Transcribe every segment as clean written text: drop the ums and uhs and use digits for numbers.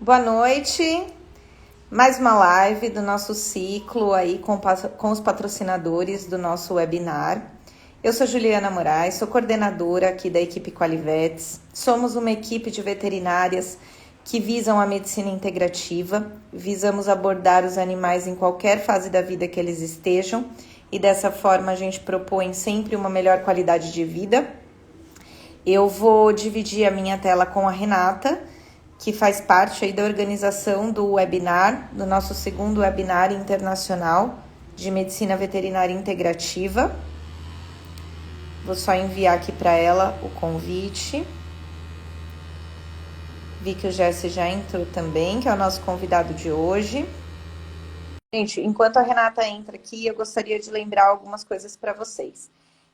Boa noite, mais uma live do nosso ciclo aí com os patrocinadores do nosso webinar. Eu sou Juliana Moraes, sou coordenadora aqui da equipe Qualivets. Somos uma equipe de veterinárias que visam a medicina integrativa, visamos abordar os animais em qualquer fase da vida que eles estejam e dessa forma a gente propõe sempre uma melhor qualidade de vida. Eu vou dividir a minha tela com a Renata, que faz parte aí da organização do webinar, do nosso segundo webinar internacional de medicina veterinária integrativa. Vou só enviar aqui para ela o convite. Vi que o Jesse já entrou também, que é o nosso convidado de hoje. Gente, enquanto a Renata entra aqui, eu gostaria de lembrar algumas coisas para vocês.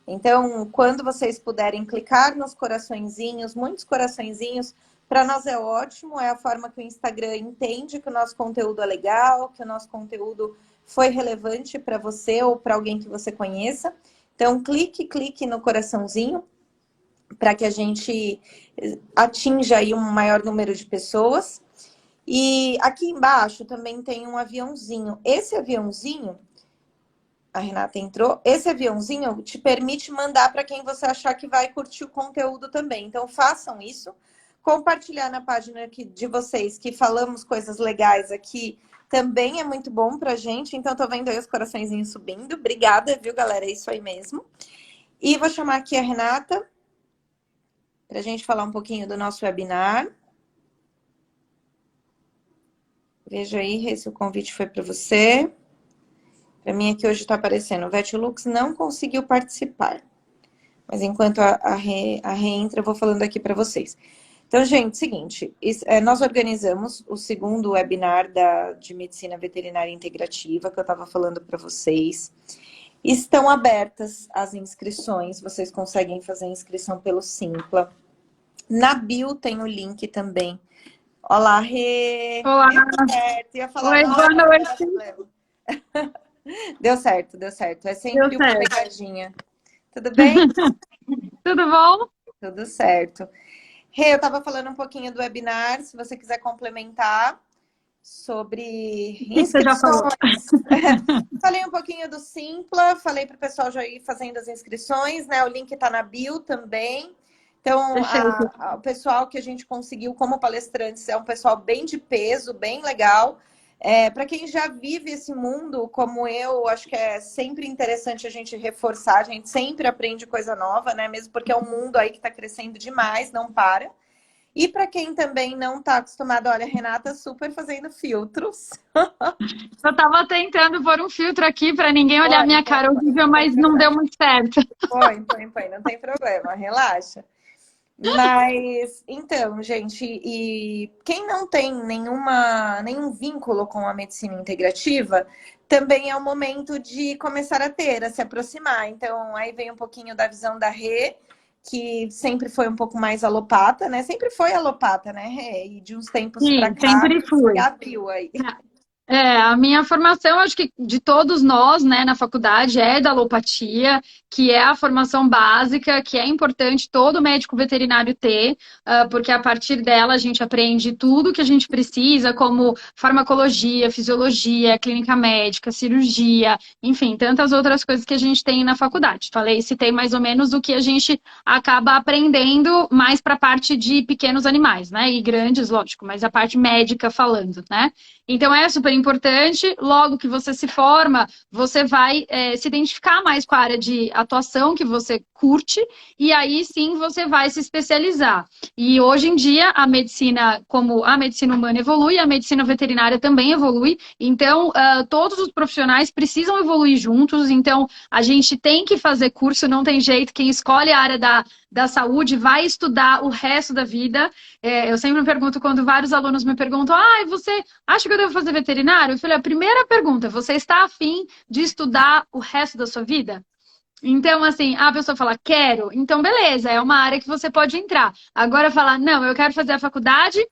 Então, quando vocês puderem clicar nos coraçõezinhos, muitos coraçõezinhos, para nós é ótimo, é a forma que o Instagram entende que o nosso conteúdo é legal, que o nosso conteúdo foi relevante para você ou para alguém que você conheça. Então, clique no coraçãozinho para que a gente atinja aí um maior número de pessoas. E aqui embaixo também tem um aviãozinho. Esse aviãozinho, a Renata entrou, esse aviãozinho te permite mandar para quem você achar que vai curtir o conteúdo também. Então, façam isso. Compartilhar na página de vocês que falamos coisas legais aqui também é muito bom pra gente. Então, tô vendo aí os coraçõezinhos subindo. Obrigada, viu, galera? É isso aí mesmo. E vou chamar aqui a Renata pra gente falar um pouquinho do nosso webinar. Veja aí se o convite foi para você. Para mim aqui hoje tá aparecendo. O Vetilux não conseguiu participar. Mas enquanto a Rê entra, eu vou falando aqui para vocês. Então, gente, seguinte, nós organizamos o segundo webinar de medicina veterinária integrativa, que eu estava falando para vocês. Estão abertas as inscrições, vocês conseguem fazer a inscrição pelo Simpla. Na bio tem o link também. Olá, Rê! Olá! Deu certo, ia falar. Oi, boa noite! Deu certo. É sempre Deu uma certo. pegadinha. Tudo bem? Tudo bom? Tudo certo. Rê, eu estava falando um pouquinho do webinar, se você quiser complementar sobre inscrições. Você já falou. Falei um pouquinho do Simpla, falei para o pessoal já ir fazendo as inscrições, né? O link está na bio também. Então, o pessoal que a gente conseguiu como palestrantes é um pessoal bem de peso, bem legal. Para quem já vive esse mundo, como eu, acho que é sempre interessante a gente reforçar, a gente sempre aprende coisa nova, né? Mesmo porque é um mundo aí que está crescendo demais, não para. E para quem também não está acostumado, olha, a Renata super fazendo filtros. Eu estava tentando pôr um filtro aqui para ninguém olhar minha cara horrível, mas não deu muito certo. Põe, não tem problema, relaxa. Mas, então, gente, e quem não tem nenhum vínculo com a medicina integrativa, também é o momento de começar a ter, a se aproximar. Então, aí vem um pouquinho da visão da Rê, que sempre foi um pouco mais alopata, né? Sempre foi alopata, né, Rê? E de uns tempos para cá, sempre fui. abriu aí. A minha formação, acho que de todos nós, né, na faculdade, é da alopatia, que é a formação básica, que é importante todo médico veterinário ter, porque a partir dela a gente aprende tudo que a gente precisa, como farmacologia, fisiologia, clínica médica, cirurgia, enfim, tantas outras coisas que a gente tem na faculdade. Citei mais ou menos o que a gente acaba aprendendo mais para a parte de pequenos animais, né, e grandes, lógico, mas a parte médica falando, né. Então, é super importante. Logo que você se forma, você vai se identificar mais com a área de atuação que você curte, e aí sim você vai se especializar. E hoje em dia, a medicina, como a medicina humana evolui, a medicina veterinária também evolui. Então, todos os profissionais precisam evoluir juntos. Então, a gente tem que fazer curso, não tem jeito. Quem escolhe a área da saúde vai estudar o resto da vida. Eu sempre me pergunto, quando vários alunos me perguntam, você acha que eu devo fazer veterinário? Eu falei, a primeira pergunta, você está afim de estudar o resto da sua vida? Então, assim, a pessoa fala, quero. Então, beleza, é uma área que você pode entrar. Agora, falar, não, eu quero fazer a faculdade,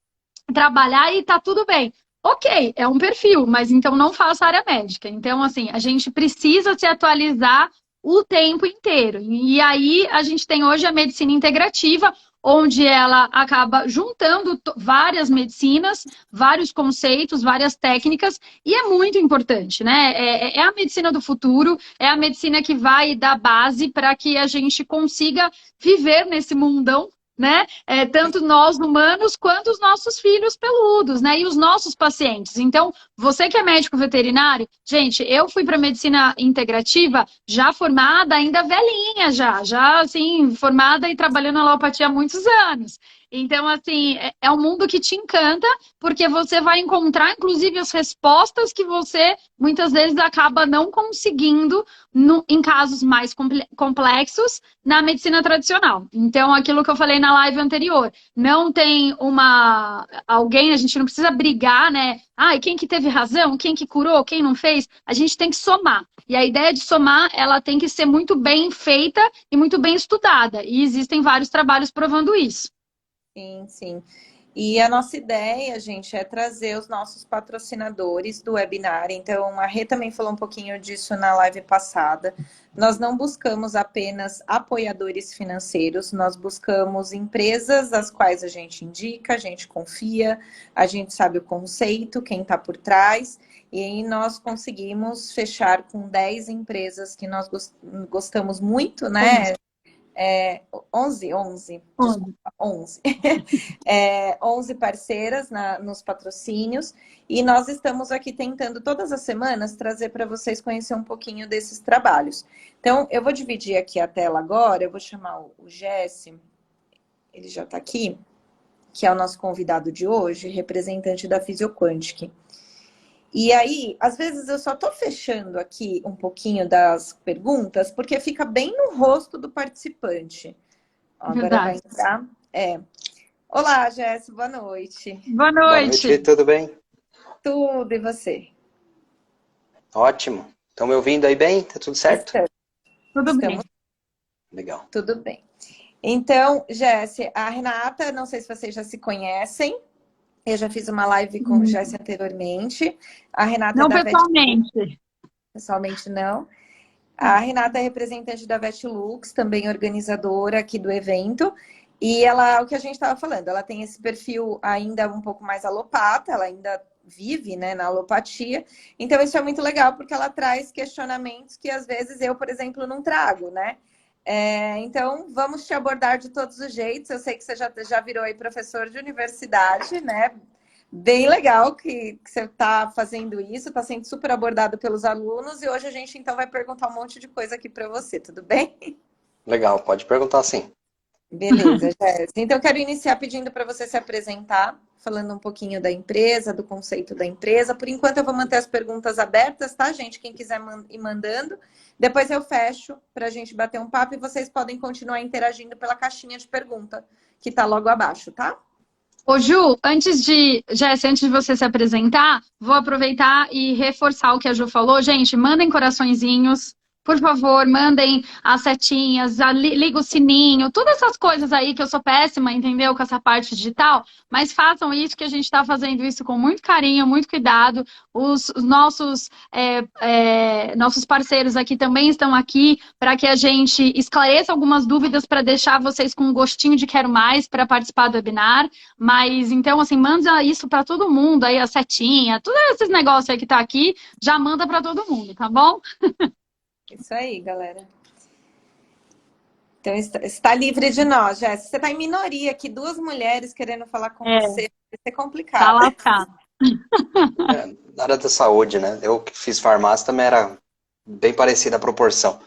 trabalhar e tá tudo bem. Ok, é um perfil, mas então não faça área médica. Então, assim, a gente precisa se atualizar o tempo inteiro. E aí, a gente tem hoje a medicina integrativa, onde ela acaba juntando várias medicinas, vários conceitos, várias técnicas, e é muito importante, né? É a medicina do futuro, é a medicina que vai dar base para que a gente consiga viver nesse mundão, né? Tanto nós humanos quanto os nossos filhos peludos, né? E os nossos pacientes. Então, você que é médico veterinário, gente, eu fui para medicina integrativa já formada, ainda velhinha já assim, formada e trabalhando na alopatia há muitos anos. Então, assim, é um mundo que te encanta, porque você vai encontrar, inclusive, as respostas que você muitas vezes acaba não conseguindo em casos mais complexos na medicina tradicional. Então, aquilo que eu falei na live anterior, não tem alguém, a gente não precisa brigar, né? Quem que teve razão, quem que curou, quem não fez, a gente tem que somar. E a ideia de somar, ela tem que ser muito bem feita e muito bem estudada. E existem vários trabalhos provando isso. Sim, sim. E a nossa ideia, gente, é trazer os nossos patrocinadores do webinar. Então, a Rê também falou um pouquinho disso na live passada. Nós não buscamos apenas apoiadores financeiros, nós buscamos empresas as quais a gente indica, a gente confia, a gente sabe o conceito, quem está por trás. E aí nós conseguimos fechar com 10 empresas que nós gostamos muito, né? 11, desculpa, 11. 11 parceiras nos patrocínios, e nós estamos aqui tentando todas as semanas trazer para vocês conhecer um pouquinho desses trabalhos. Então, eu vou dividir aqui a tela agora, eu vou chamar o Jesse, ele já está aqui, que é o nosso convidado de hoje, representante da Physioquantic. E aí, às vezes eu só estou fechando aqui um pouquinho das perguntas, porque fica bem no rosto do participante. Ó, agora vai entrar. Olá, Jéssica, boa noite. Boa Boa noite. noite, tudo bem? Tudo, e você? Ótimo. Estão me ouvindo aí bem? Tá tudo certo? Tudo bem. Legal. Tudo bem. Então, Jéssica, a Renata, não sei se vocês já se conhecem. Eu já fiz uma live com o Jesse anteriormente. A Renata não é da pessoalmente. Pessoalmente, não. A Renata é representante da Vetlux, também organizadora aqui do evento. E ela, o que a gente estava falando, ela tem esse perfil ainda um pouco mais alopata, ela ainda vive, né, na alopatia. Então, isso é muito legal, porque ela traz questionamentos que, às vezes, eu, por exemplo, não trago, né? Então, vamos te abordar de todos os jeitos. Eu sei que você já virou aí professor de universidade, né? Bem legal que você está fazendo isso, está sendo super abordado pelos alunos. E hoje a gente, então, vai perguntar um monte de coisa aqui para você, tudo bem? Legal, pode perguntar sim. Beleza, Jéssica. Então, eu quero iniciar pedindo para você se apresentar, falando um pouquinho da empresa, do conceito da empresa. Por enquanto, eu vou manter as perguntas abertas, tá, gente? Quem quiser ir mandando. Depois eu fecho para a gente bater um papo e vocês podem continuar interagindo pela caixinha de pergunta que está logo abaixo, tá? Ô, Ju, Jéssica, antes de você se apresentar, vou aproveitar e reforçar o que a Ju falou. Gente, mandem coraçõezinhos. Por favor, mandem as setinhas, liga o sininho, todas essas coisas aí que eu sou péssima, entendeu? Com essa parte digital, mas façam isso, que a gente está fazendo isso com muito carinho, muito cuidado. Os nossos parceiros aqui também estão aqui para que a gente esclareça algumas dúvidas para deixar vocês com um gostinho de quero mais para participar do webinar. Mas então, assim, manda isso para todo mundo aí, a setinha, todos esses negócios aí que tá aqui, já manda para todo mundo, tá bom? Isso aí, galera. Então, está livre de nós, Jéssica. Você está em minoria aqui, 2 mulheres querendo falar com você. Vai ser complicado. Tá lascado. Na área da saúde, né? Eu que fiz farmácia também era bem parecida a proporção.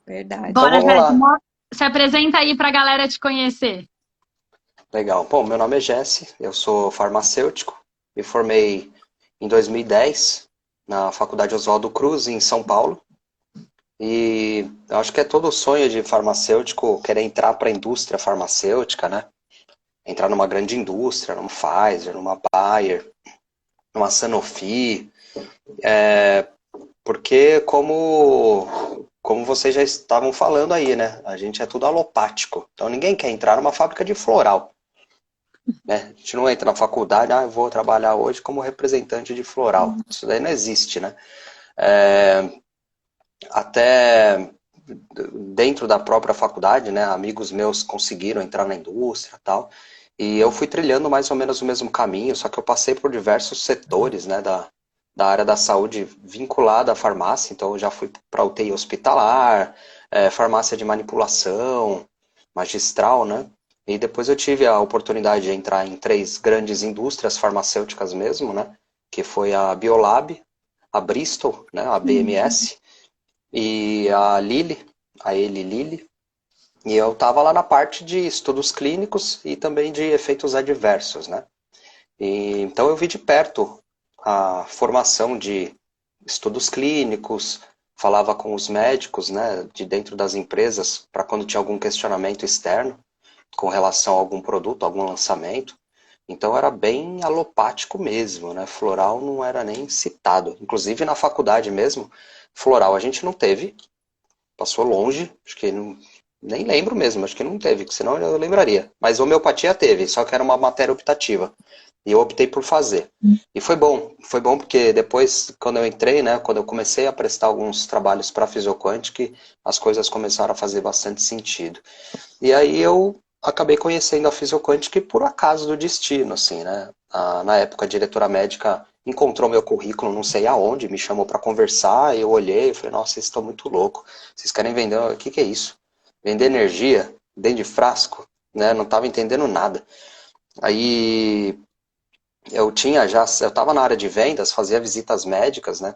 Verdade. Bora, Então, vamos lá. se apresenta aí para a galera te conhecer. Legal. Bom, meu nome é Jesse, eu sou farmacêutico, me formei em 2010 na Faculdade Oswaldo Cruz, em São Paulo. E eu acho que é todo o sonho de farmacêutico querer entrar para a indústria farmacêutica, né? Entrar numa grande indústria, numa Pfizer, numa Bayer, numa Sanofi. Porque como vocês já estavam falando aí, né? A gente é tudo alopático. Então ninguém quer entrar numa fábrica de floral. Né? A gente não entra na faculdade, eu vou trabalhar hoje como representante de floral. Isso daí não existe, né? Até dentro da própria faculdade, né? Amigos meus conseguiram entrar na indústria e tal. E eu fui trilhando mais ou menos o mesmo caminho, só que eu passei por diversos setores, né, da área da saúde vinculada à farmácia. Então eu já fui para UTI hospitalar, farmácia de manipulação, magistral, né? E depois eu tive a oportunidade de entrar em 3 grandes indústrias farmacêuticas mesmo, né? Que foi a Biolab, a Bristol, né? A BMS e a Lilly, a Eli Lilly. E eu estava lá na parte de estudos clínicos e também de efeitos adversos, né? E, então eu vi de perto a formação de estudos clínicos, falava com os médicos, né, de dentro das empresas, para quando tinha algum questionamento externo com relação a algum produto, algum lançamento. Então era bem alopático mesmo, né? Floral não era nem citado. Inclusive na faculdade mesmo, floral a gente não teve, passou longe, acho que não, nem lembro mesmo, acho que não teve, senão eu lembraria. Mas homeopatia teve, só que era uma matéria optativa. E eu optei por fazer. E foi bom porque depois, quando eu entrei, né, quando eu comecei a prestar alguns trabalhos para a Physioquantic, as coisas começaram a fazer bastante sentido. E aí eu acabei conhecendo a Physioquantic por acaso do destino, assim, né? Na época, a diretora médica encontrou meu currículo, não sei aonde, me chamou para conversar, eu olhei e falei, nossa, vocês estão muito loucos. Vocês querem vender, o que é isso? Vender energia dentro de frasco, né? Não estava entendendo nada. Aí eu estava na área de vendas, fazia visitas médicas, né,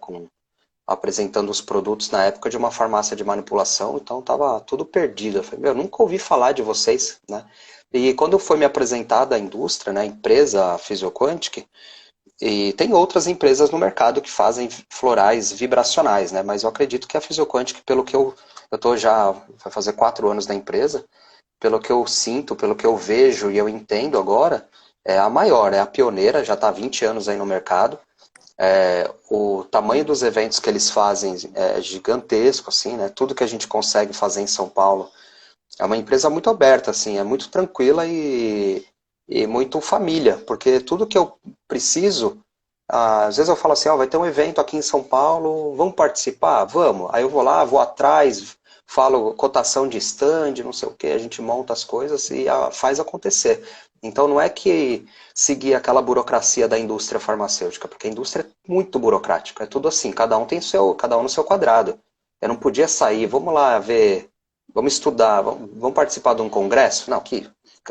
apresentando os produtos na época de uma farmácia de manipulação, então estava tudo perdido. Eu falei, meu, nunca ouvi falar de vocês, né? E quando foi me apresentada a indústria, né, a empresa a Physioquantic, e tem outras empresas no mercado que fazem florais vibracionais, né? Mas eu acredito que a Physioquantic, pelo que eu tô já, vai fazer 4 anos na empresa, pelo que eu sinto, pelo que eu vejo e eu entendo agora, é a maior, é a pioneira, já está há 20 anos aí no mercado. O tamanho dos eventos que eles fazem é gigantesco, assim, né? Tudo que a gente consegue fazer em São Paulo é uma empresa muito aberta, assim, é muito tranquila e muito família, porque tudo que eu preciso, às vezes eu falo assim, ó, vai ter um evento aqui em São Paulo, vamos participar? Vamos. Aí eu vou lá, vou atrás, falo cotação de stand, não sei o que, a gente monta as coisas e faz acontecer. Então não é que seguir aquela burocracia da indústria farmacêutica, porque a indústria é muito burocrática, é tudo assim, cada um no seu quadrado. Eu não podia sair, vamos lá ver, vamos estudar, vamos participar de um congresso? Não,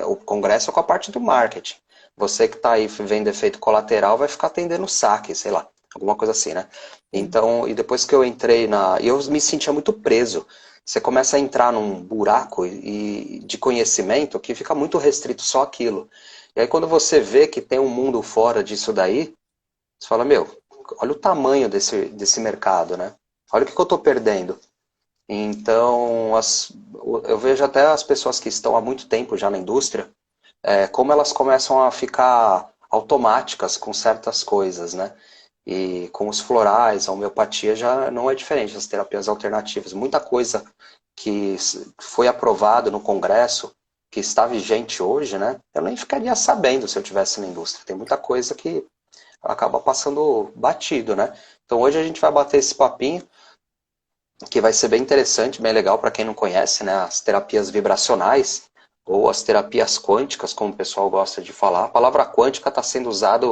o congresso é com a parte do marketing. Você que está aí vendo efeito colateral vai ficar atendendo saque, sei lá, alguma coisa assim, né? Então, e depois que eu entrei eu me sentia muito preso. Você começa a entrar num buraco de conhecimento que fica muito restrito só aquilo. E aí quando você vê que tem um mundo fora disso daí, você fala, meu, olha o tamanho desse mercado, né? Olha o que eu estou perdendo. Então, eu vejo até as pessoas que estão há muito tempo já na indústria, como elas começam a ficar automáticas com certas coisas, né? E com os florais, a homeopatia já não é diferente, as terapias alternativas. Muita coisa que foi aprovada no Congresso, que está vigente hoje, né? Eu nem ficaria sabendo se eu tivesse na indústria. Tem muita coisa que acaba passando batido, né? Então hoje a gente vai bater esse papinho, que vai ser bem interessante, bem legal para quem não conhece, né? As terapias vibracionais ou as terapias quânticas, como o pessoal gosta de falar. A palavra quântica está sendo usada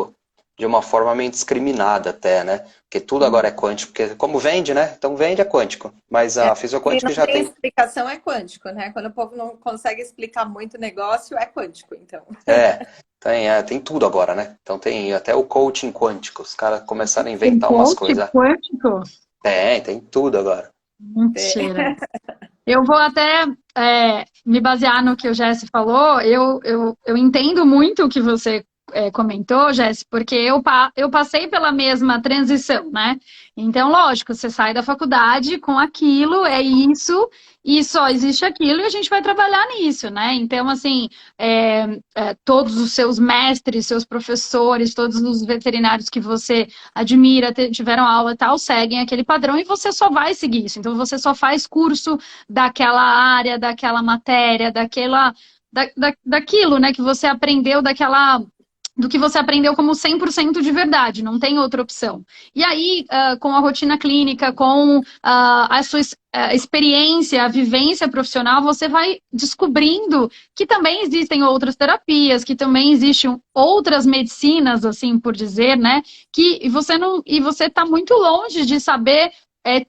de uma forma meio discriminada até, né? Porque tudo agora é quântico, porque como vende, né? Então vende é quântico. Mas a E Physioquantic não já tem tem... explicação, é quântico, né? Quando o povo não consegue explicar muito o negócio, é quântico, então. Tem tudo agora, né? Então tem até o coaching quântico. Os caras começaram a Tem inventar umas coach coisas. quântico? Tem tudo agora. Mentira. Eu vou até me basear no que o Jesse falou. Eu entendo muito o que você comentou, Jesse, porque eu passei pela mesma transição, né? Então, lógico, você sai da faculdade com aquilo, é isso, e só existe aquilo, e a gente vai trabalhar nisso, né? Então, assim, todos os seus mestres, seus professores, todos os veterinários que você admira, tiveram aula e tal, seguem aquele padrão e você só vai seguir isso. Então, você só faz curso daquela área, daquela matéria, daquilo, né, que você aprendeu do que você aprendeu como 100% de verdade, não tem outra opção. E aí, com a rotina clínica, com a sua experiência, a vivência profissional, você vai descobrindo que também existem outras terapias, que também existem outras medicinas, assim por dizer, né? Que você não, e você está muito longe de saber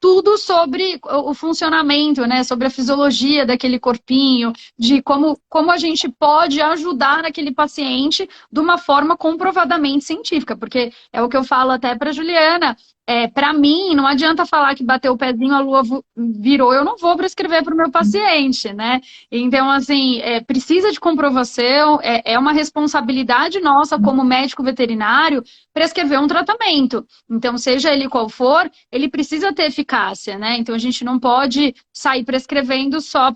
tudo sobre o funcionamento, né? Sobre a fisiologia daquele corpinho, de como a gente pode ajudar aquele paciente de uma forma comprovadamente científica, porque é o que eu falo até para Juliana. Para mim, não adianta falar que bateu o pezinho, a lua virou, eu não vou prescrever para o meu paciente, né? Então, assim, precisa de comprovação, é uma responsabilidade nossa como médico veterinário prescrever um tratamento. Então, seja ele qual for, ele precisa ter eficácia, né? Então, a gente não pode sair prescrevendo só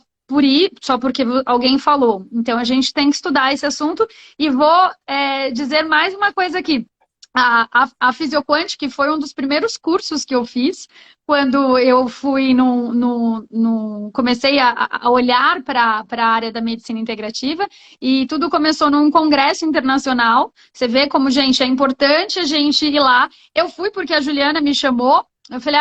só porque alguém falou. Então, a gente tem que estudar esse assunto e vou dizer mais uma coisa aqui. A Fisioquant, que foi um dos primeiros cursos que eu fiz, quando eu fui comecei a olhar para a área da medicina integrativa, e tudo começou num congresso internacional. Você vê como, gente, é importante a gente ir lá. Eu fui porque a Juliana me chamou. Eu falei,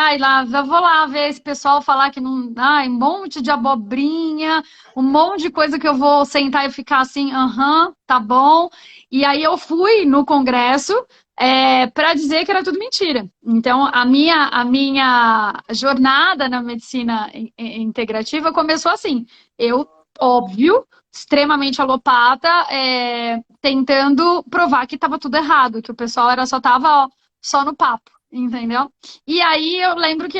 eu vou lá ver esse pessoal falar que não. Um monte de abobrinha, um monte de coisa que eu vou sentar e ficar assim, tá bom. E aí eu fui no congresso para dizer que era tudo mentira. Então, a minha jornada na medicina integrativa começou assim. Eu, óbvio, extremamente alopata, tentando provar que estava tudo errado, que o pessoal só estava só no papo. Entendeu? E aí eu lembro que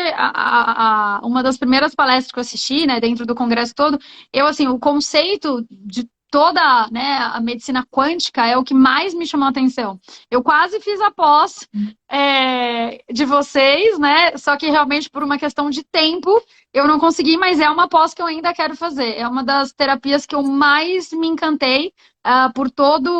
uma das primeiras palestras que eu assisti, né, dentro do congresso todo, assim, o conceito de toda, né, a medicina quântica é o que mais me chamou a atenção. Eu quase fiz a pós de vocês, né, só que realmente por uma questão de tempo eu não consegui, mas é uma pós que eu ainda quero fazer. É uma das terapias que eu mais me encantei por toda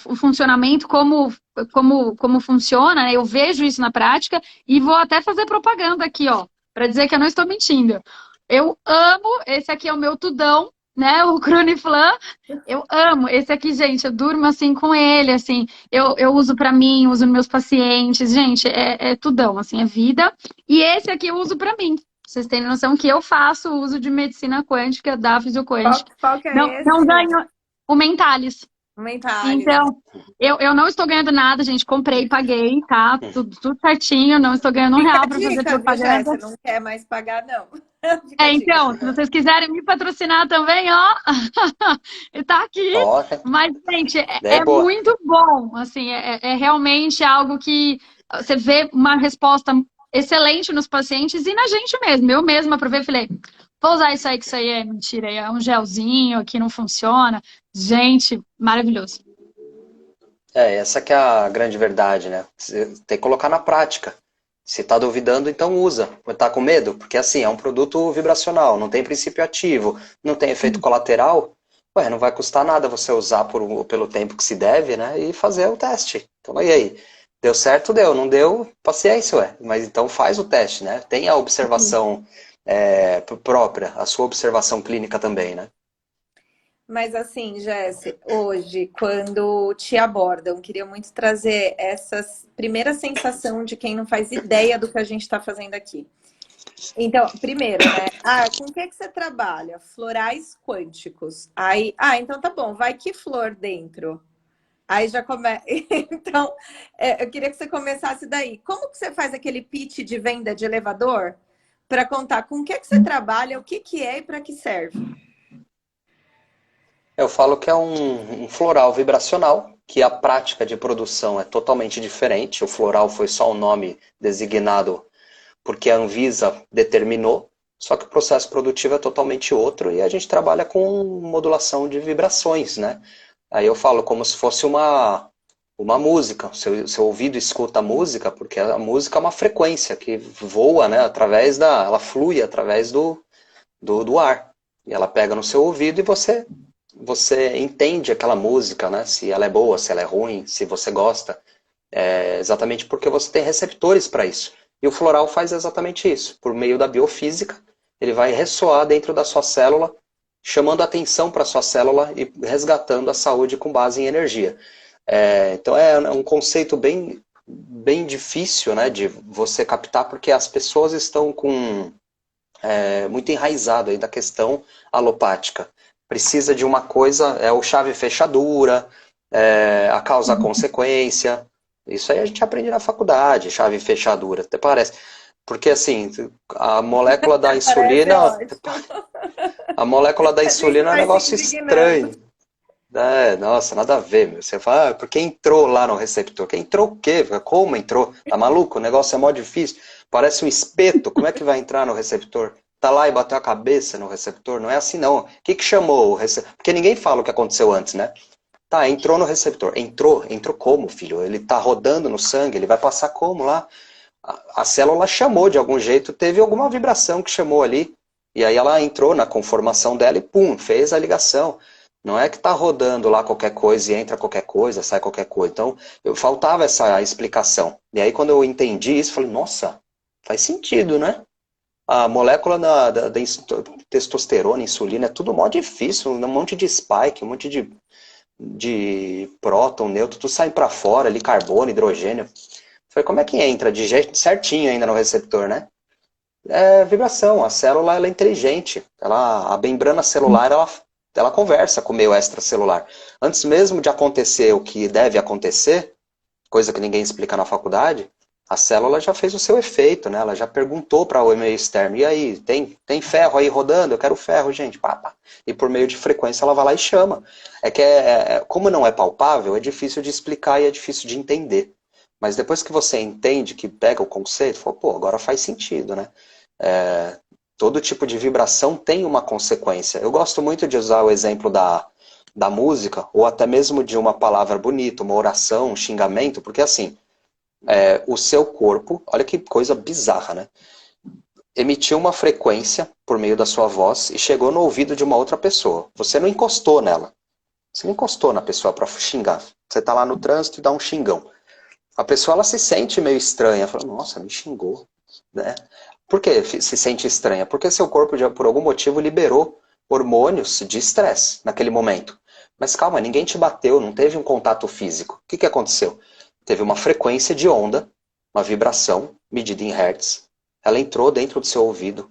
o funcionamento, como funciona, né? Eu vejo isso na prática e vou até fazer propaganda aqui, ó, para dizer que eu não estou mentindo. Eu amo, esse aqui é o meu tudão, né? O Croniflan. Eu amo esse aqui, gente. Eu durmo assim com ele, assim. Eu uso para mim, uso nos meus pacientes, gente. É tudão, assim, é vida. E esse aqui eu uso para mim. Vocês têm noção que eu faço uso de medicina quântica da Fisioquântica. Qual que Não, é esse? não ganho o Mentalis. Mentality. Então, eu não estou ganhando nada, gente. Comprei, paguei, tá? Tudo certinho. Não estou ganhando Fica R$1 a para fazer dica, viu, propaganda. Jéssica? Não quer mais pagar, não. Fica a dica. Então, se vocês quiserem me patrocinar também, ó, tá aqui. Toca. Mas, gente, Ideia é boa. muito bom. Assim, é realmente algo que você vê uma resposta excelente nos pacientes e na gente mesmo. Eu mesma provei e falei, vou usar isso aí, que isso aí é mentira, é um gelzinho que não funciona. Gente, maravilhoso. Essa que é a grande verdade, né? Você tem que colocar na prática. Se tá duvidando, então usa. Tá com medo? Porque assim, é um produto vibracional, não tem princípio ativo, não tem efeito colateral. Ué, não vai custar nada você usar pelo tempo que se deve, né? E fazer o teste. Então, e aí? Deu certo? Deu. Não deu? Paciência, ué. Mas então faz o teste, né? Tem a observação própria, a sua observação clínica também, né? Mas assim, Jéssica, hoje, quando te abordam, queria muito trazer essa primeira sensação de quem não faz ideia do que a gente está fazendo aqui. Então, primeiro, né? Com o que você trabalha? Florais quânticos. Aí, então tá bom, vai que flor dentro? Aí já começa. Então, eu queria que você começasse daí. Como que você faz aquele pitch de venda de elevador para contar com o que você trabalha, o que é e para que serve? Eu falo que é um floral vibracional, que a prática de produção é totalmente diferente. O floral foi só um nome designado porque a Anvisa determinou, só que o processo produtivo é totalmente outro e a gente trabalha com modulação de vibrações, né? Aí eu falo como se fosse uma música. Seu ouvido escuta a música, porque a música é uma frequência que voa, né, ela flui através do ar. E ela pega no seu ouvido e você entende aquela música, né? Se ela é boa, se ela é ruim, se você gosta. Exatamente porque você tem receptores para isso. E o floral faz exatamente isso. Por meio da biofísica, ele vai ressoar dentro da sua célula, chamando atenção para sua célula e resgatando a saúde com base em energia. Então é um conceito bem difícil, né, de você captar, porque as pessoas estão muito enraizado aí da questão alopática. Precisa de uma coisa, é o chave-fechadura, a causa-consequência. Isso aí a gente aprende na faculdade, chave-fechadura, até parece. Porque assim, a molécula da insulina... A molécula da insulina é um negócio estranho. Nossa, nada a ver, meu. Você fala, porque entrou lá no receptor? Que entrou o quê? Como entrou? Tá maluco? O negócio é mó difícil. Parece um espeto. Como é que vai entrar no receptor? Tá lá e bateu a cabeça no receptor? Não é assim, não. O que chamou o receptor? Porque ninguém fala o que aconteceu antes, né? Tá, entrou no receptor. Entrou como, filho? Ele tá rodando no sangue, ele vai passar como lá? A célula chamou de algum jeito, teve alguma vibração que chamou ali. E aí ela entrou na conformação dela e pum, fez a ligação. Não é que tá rodando lá qualquer coisa e entra qualquer coisa, sai qualquer coisa. Então, faltava essa explicação. E aí quando eu entendi isso, falei, nossa, faz sentido, né? A molécula da testosterona, insulina, é tudo mó difícil. Um monte de spike, um monte de próton, nêutron, tudo sai para fora ali, carbono, hidrogênio. Falei, como é que entra de jeito certinho ainda no receptor, né? É vibração, a célula ela é inteligente. A membrana celular, ela conversa com o meio extracelular. Antes mesmo de acontecer o que deve acontecer, coisa que ninguém explica na faculdade, a célula já fez o seu efeito, né? Ela já perguntou para o meio externo, e aí, tem ferro aí rodando? Eu quero ferro, gente. Pá, pá. E por meio de frequência ela vai lá e chama. Como não é palpável, é difícil de explicar e é difícil de entender. Mas depois que você entende, que pega o conceito, fala, pô, agora faz sentido, né? Todo tipo de vibração tem uma consequência. Eu gosto muito de usar o exemplo da música, ou até mesmo de uma palavra bonita, uma oração, um xingamento, porque assim, o seu corpo, olha que coisa bizarra, né? Emitiu uma frequência por meio da sua voz e chegou no ouvido de uma outra pessoa. Você não encostou nela. Você não encostou na pessoa para xingar. Você tá lá no trânsito e dá um xingão. A pessoa ela se sente meio estranha, fala, nossa, me xingou, né? Por que se sente estranha? Porque seu corpo, por algum motivo, liberou hormônios de estresse naquele momento. Mas calma, ninguém te bateu, não teve um contato físico. O que aconteceu? Teve uma frequência de onda, uma vibração, medida em hertz. Ela entrou dentro do seu ouvido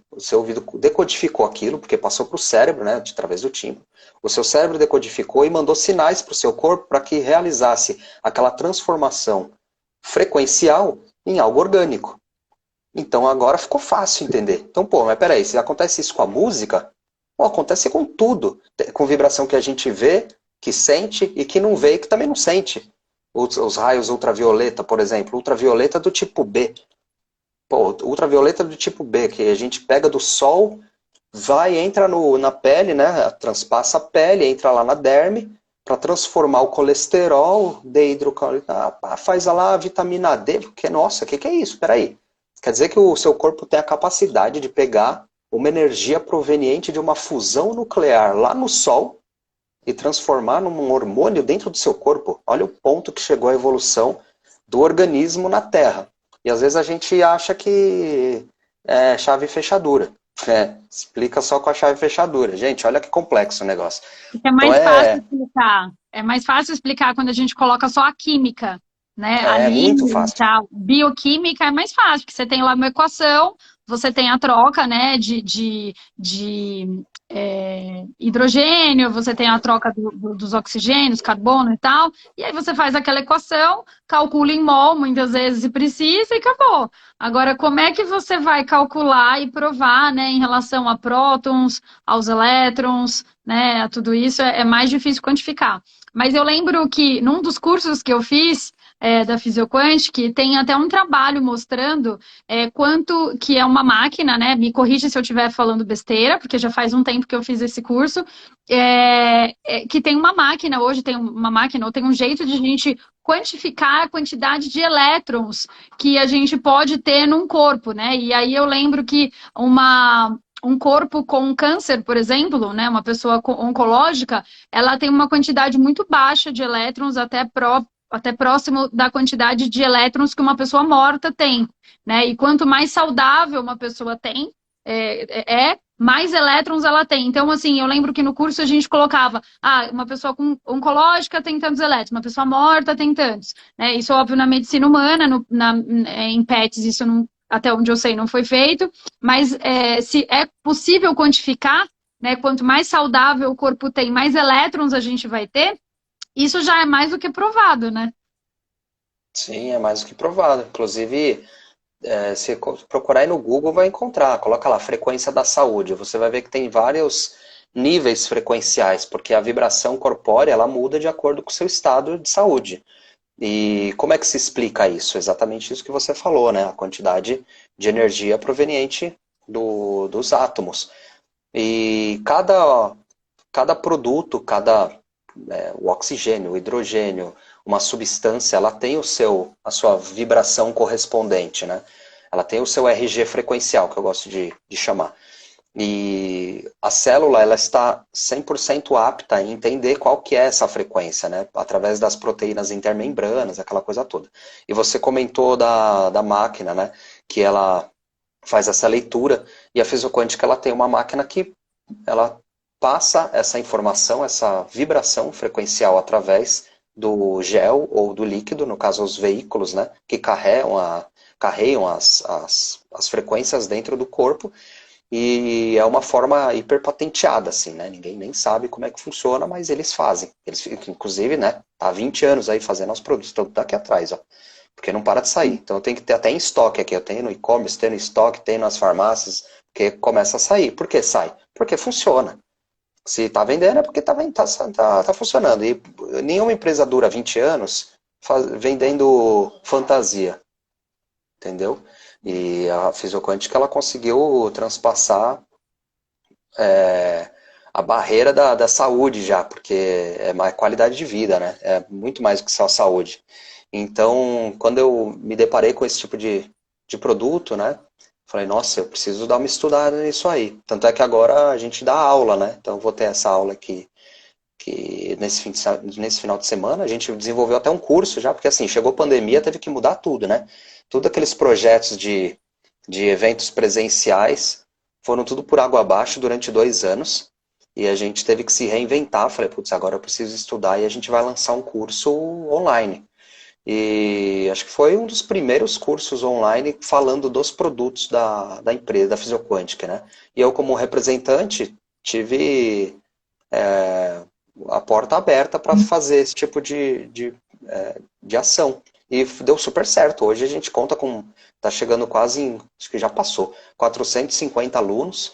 decodificou aquilo, porque passou para o cérebro, né, através do tímpano. O seu cérebro decodificou e mandou sinais para o seu corpo para que realizasse aquela transformação frequencial em algo orgânico. Então agora ficou fácil entender. Então, pô, mas peraí, se acontece isso com a música, pô, acontece com tudo. Com vibração que a gente vê, que sente e que não vê e que também não sente. Os raios ultravioleta, por exemplo, ultravioleta do tipo B. Pô, ultravioleta do tipo B, que a gente pega do sol, entra na pele, né? Transpassa a pele, entra lá na derme, para transformar o colesterol, faz lá a vitamina D, porque, nossa, o que é isso? Peraí. Quer dizer que o seu corpo tem a capacidade de pegar uma energia proveniente de uma fusão nuclear lá no Sol e transformar num hormônio dentro do seu corpo. Olha o ponto que chegou a evolução do organismo na Terra. E às vezes a gente acha que é chave e fechadura. Explica só com a chave e fechadura. Gente, olha que complexo o negócio. É mais fácil explicar. É mais fácil explicar quando a gente coloca só a química, né? Ali, muito fácil. Bioquímica é mais fácil, porque você tem lá uma equação, você tem a troca, né, de hidrogênio, você tem a troca dos oxigênios, carbono e tal, e aí você faz aquela equação, calcula em mol, muitas vezes se precisa, e acabou. Agora, como é que você vai calcular e provar, né, em relação a prótons, aos elétrons, né, a tudo isso, é mais difícil quantificar. Mas eu lembro que num dos cursos que eu fiz, da Physioquantic, tem até um trabalho mostrando quanto que é uma máquina, né? Me corrija se eu estiver falando besteira, porque já faz um tempo que eu fiz esse curso, que tem uma máquina, hoje tem uma máquina, ou tem um jeito de a gente quantificar a quantidade de elétrons que a gente pode ter num corpo, né? E aí eu lembro que um corpo com câncer, por exemplo, né, uma pessoa oncológica, ela tem uma quantidade muito baixa de elétrons, até próximo da quantidade de elétrons que uma pessoa morta tem, né? E quanto mais saudável uma pessoa tem, mais elétrons ela tem. Então, assim, eu lembro que no curso a gente colocava, uma pessoa com oncológica tem tantos elétrons, uma pessoa morta tem tantos, né? Isso, óbvio, na medicina humana, em PETs, isso não, até onde eu sei não foi feito, mas se é possível quantificar, né? Quanto mais saudável o corpo tem, mais elétrons a gente vai ter, isso já é mais do que provado, né? Sim, é mais do que provado. Inclusive, se procurar aí no Google, vai encontrar. Coloca lá, frequência da saúde. Você vai ver que tem vários níveis frequenciais, porque a vibração corpórea, ela muda de acordo com o seu estado de saúde. E como é que se explica isso? Exatamente isso que você falou, né? A quantidade de energia proveniente dos átomos. E cada produto, o oxigênio, o hidrogênio, uma substância, ela tem a sua vibração correspondente, né? Ela tem o seu RG frequencial, que eu gosto de chamar. E a célula, ela está 100% apta em entender qual que é essa frequência, né? Através das proteínas intermembranas, aquela coisa toda. E você comentou da máquina, né? Que ela faz essa leitura, e a fisioquântica, ela tem uma máquina que ela passa essa informação, essa vibração frequencial através do gel ou do líquido, no caso os veículos, né, que carregam as frequências dentro do corpo, e é uma forma hiperpatenteada, assim, né, ninguém nem sabe como é que funciona, mas eles fazem. Eles ficam, inclusive, né, há 20 anos aí fazendo os produtos, estão daqui atrás, ó, porque não para de sair. Então eu tenho que ter até em estoque aqui, eu tenho no e-commerce, tenho no estoque, tenho nas farmácias, porque começa a sair. Por que sai? Porque funciona. Se está vendendo é porque tá funcionando. E nenhuma empresa dura 20 anos vendendo fantasia, entendeu? E a Fisioquântica, ela conseguiu transpassar a barreira da saúde já, porque é mais qualidade de vida, né? É muito mais do que só saúde. Então, quando eu me deparei com esse tipo de produto, né? Falei, nossa, eu preciso dar uma estudada nisso aí. Tanto é que agora a gente dá aula, né? Então eu vou ter essa aula aqui, que nesse final de semana a gente desenvolveu até um curso já, porque assim, chegou a pandemia, teve que mudar tudo, né? Tudo aqueles projetos de eventos presenciais foram tudo por água abaixo durante 2 anos. E a gente teve que se reinventar. Falei, putz, agora eu preciso estudar e a gente vai lançar um curso online. E acho que foi um dos primeiros cursos online falando dos produtos da empresa, da Fisioquântica, né? E eu, como representante, tive a porta aberta para fazer esse tipo de ação. E deu super certo. Hoje a gente conta com, está chegando quase acho que já passou, 450 alunos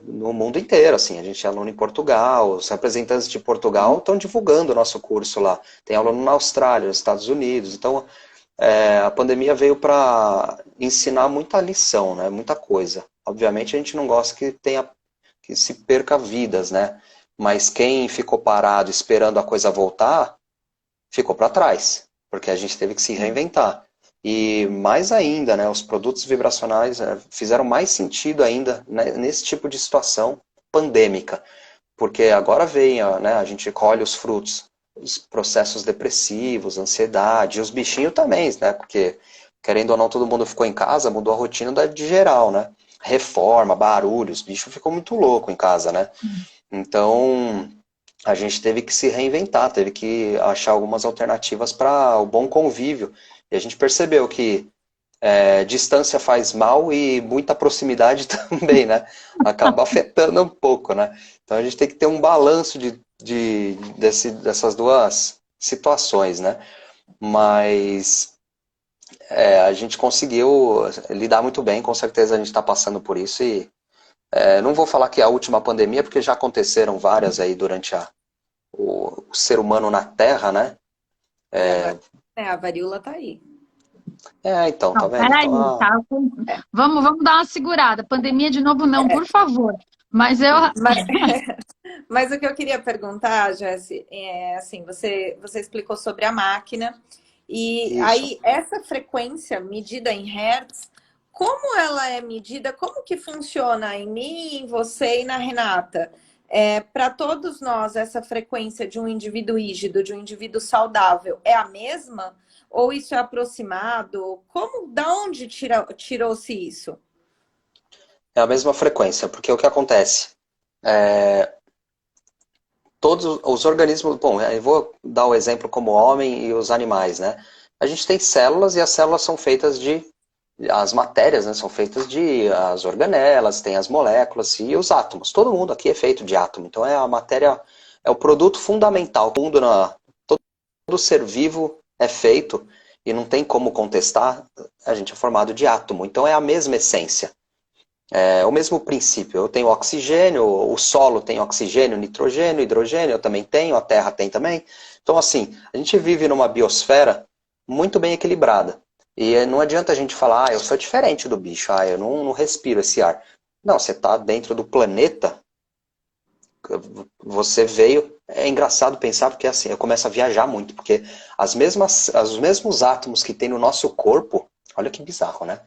no mundo inteiro, assim. A gente é aluno em Portugal, os representantes de Portugal estão divulgando o nosso curso lá. Tem aluno na Austrália, nos Estados Unidos. Então, a pandemia veio para ensinar muita lição, né? Muita coisa. Obviamente a gente não gosta que se perca vidas, né? Mas quem ficou parado esperando a coisa voltar, ficou para trás, porque a gente teve que se reinventar. E mais ainda, né, os produtos vibracionais fizeram mais sentido ainda, né, nesse tipo de situação pandêmica, porque agora vem, né, a gente colhe os frutos, os processos depressivos, ansiedade, e os bichinhos também, né, porque querendo ou não todo mundo ficou em casa, mudou a rotina de geral, né, reforma, barulho, os bichos ficou muito louco em casa, né, então a gente teve que se reinventar, teve que achar algumas alternativas para o bom convívio. E a gente percebeu que distância faz mal e muita proximidade também, né? Acaba afetando um pouco, né? Então a gente tem que ter um balanço dessas duas situações, né? Mas a gente conseguiu lidar muito bem, com certeza a gente está passando por isso e não vou falar que é a última pandemia, porque já aconteceram várias aí durante o ser humano na Terra, né? E agora, a varíola tá aí. Então, tá Não, vendo? peraí, Então, tá? Vamos dar uma segurada. Pandemia de novo, não, por favor. Mas eu. Mas, mas o que eu queria perguntar, Jesse, é assim, você explicou sobre a máquina, e isso. aí essa frequência medida em hertz, como ela é medida, como que funciona em mim, em você e na Renata? Para todos nós, essa frequência de um indivíduo rígido, de um indivíduo saudável, é a mesma? Ou isso é aproximado? Da onde tirou-se isso? É a mesma frequência, porque o que acontece? É, todos os organismos, bom, eu vou dar o exemplo como o homem e os animais, né? A gente tem células e as células são feitas as matérias, né, são feitas de as organelas, tem as moléculas e os átomos. Todo mundo aqui é feito de átomo, então é a matéria, é o produto fundamental. Todo ser vivo é feito e não tem como contestar, a gente é formado de átomo, então é a mesma essência. É o mesmo princípio. Eu tenho oxigênio, o solo tem oxigênio, nitrogênio, hidrogênio, eu também tenho, a Terra tem também. Então, assim, a gente vive numa biosfera muito bem equilibrada. E não adianta a gente falar, eu sou diferente do bicho, eu não respiro esse ar. Não, você está dentro do planeta, você veio. É engraçado pensar, porque assim, eu começo a viajar muito, porque os mesmos átomos que tem no nosso corpo, olha que bizarro, né?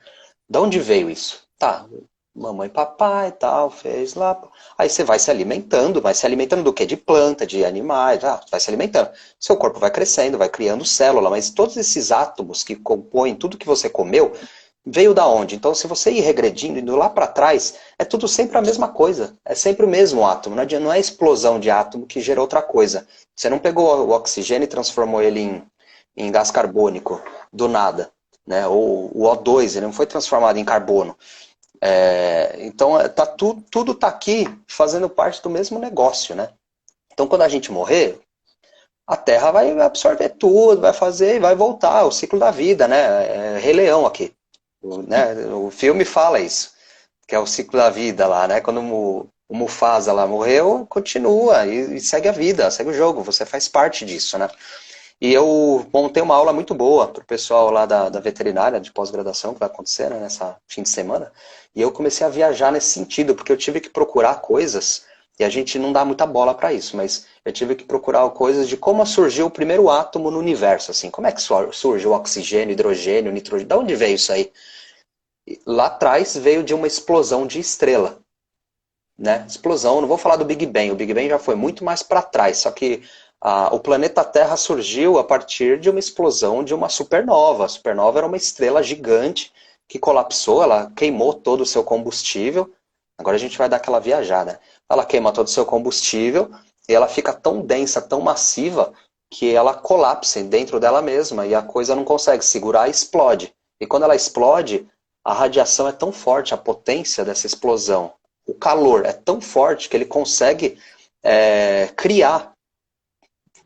De onde veio isso? Tá, mamãe e papai e tal, fez lá. Aí você vai se alimentando, mas se alimentando do quê? De planta, de animais, vai se alimentando. Seu corpo vai crescendo, vai criando célula, mas todos esses átomos que compõem tudo que você comeu, veio da onde? Então, se você ir regredindo, indo lá para trás, é tudo sempre a mesma coisa. É sempre o mesmo átomo. Não é a explosão de átomo que gerou outra coisa. Você não pegou o oxigênio e transformou ele em gás carbônico do nada. Né? Ou o O2, ele não foi transformado em carbono. Então, tudo está aqui fazendo parte do mesmo negócio. Né? Então, quando a gente morrer, a Terra vai absorver tudo, vai fazer e vai voltar, o ciclo da vida, né? É Rei Leão aqui. Né? O filme fala isso, que é o ciclo da vida lá, né? Quando o Mufasa lá morreu, continua e segue a vida, segue o jogo, você faz parte disso, né? E eu montei uma aula muito boa para o pessoal lá da veterinária de pós-graduação, que vai acontecer, né, nessa fim de semana, e eu comecei a viajar nesse sentido, porque eu tive que procurar coisas, e a gente não dá muita bola para isso, mas eu tive que procurar coisas de como surgiu o primeiro átomo no universo, assim, como é que surge o oxigênio, hidrogênio, nitrogênio, de onde veio isso aí? Lá atrás veio de uma explosão de estrela, né? Explosão, não vou falar do Big Bang, o Big Bang já foi muito mais para trás, só que o planeta Terra surgiu a partir de uma explosão de uma supernova. A supernova era uma estrela gigante que colapsou, ela queimou todo o seu combustível. Agora a gente vai dar aquela viajada. Ela queima todo o seu combustível e ela fica tão densa, tão massiva, que ela colapsa dentro dela mesma e a coisa não consegue segurar e explode. E quando ela explode, a radiação é tão forte, a potência dessa explosão, o calor é tão forte que ele consegue criar,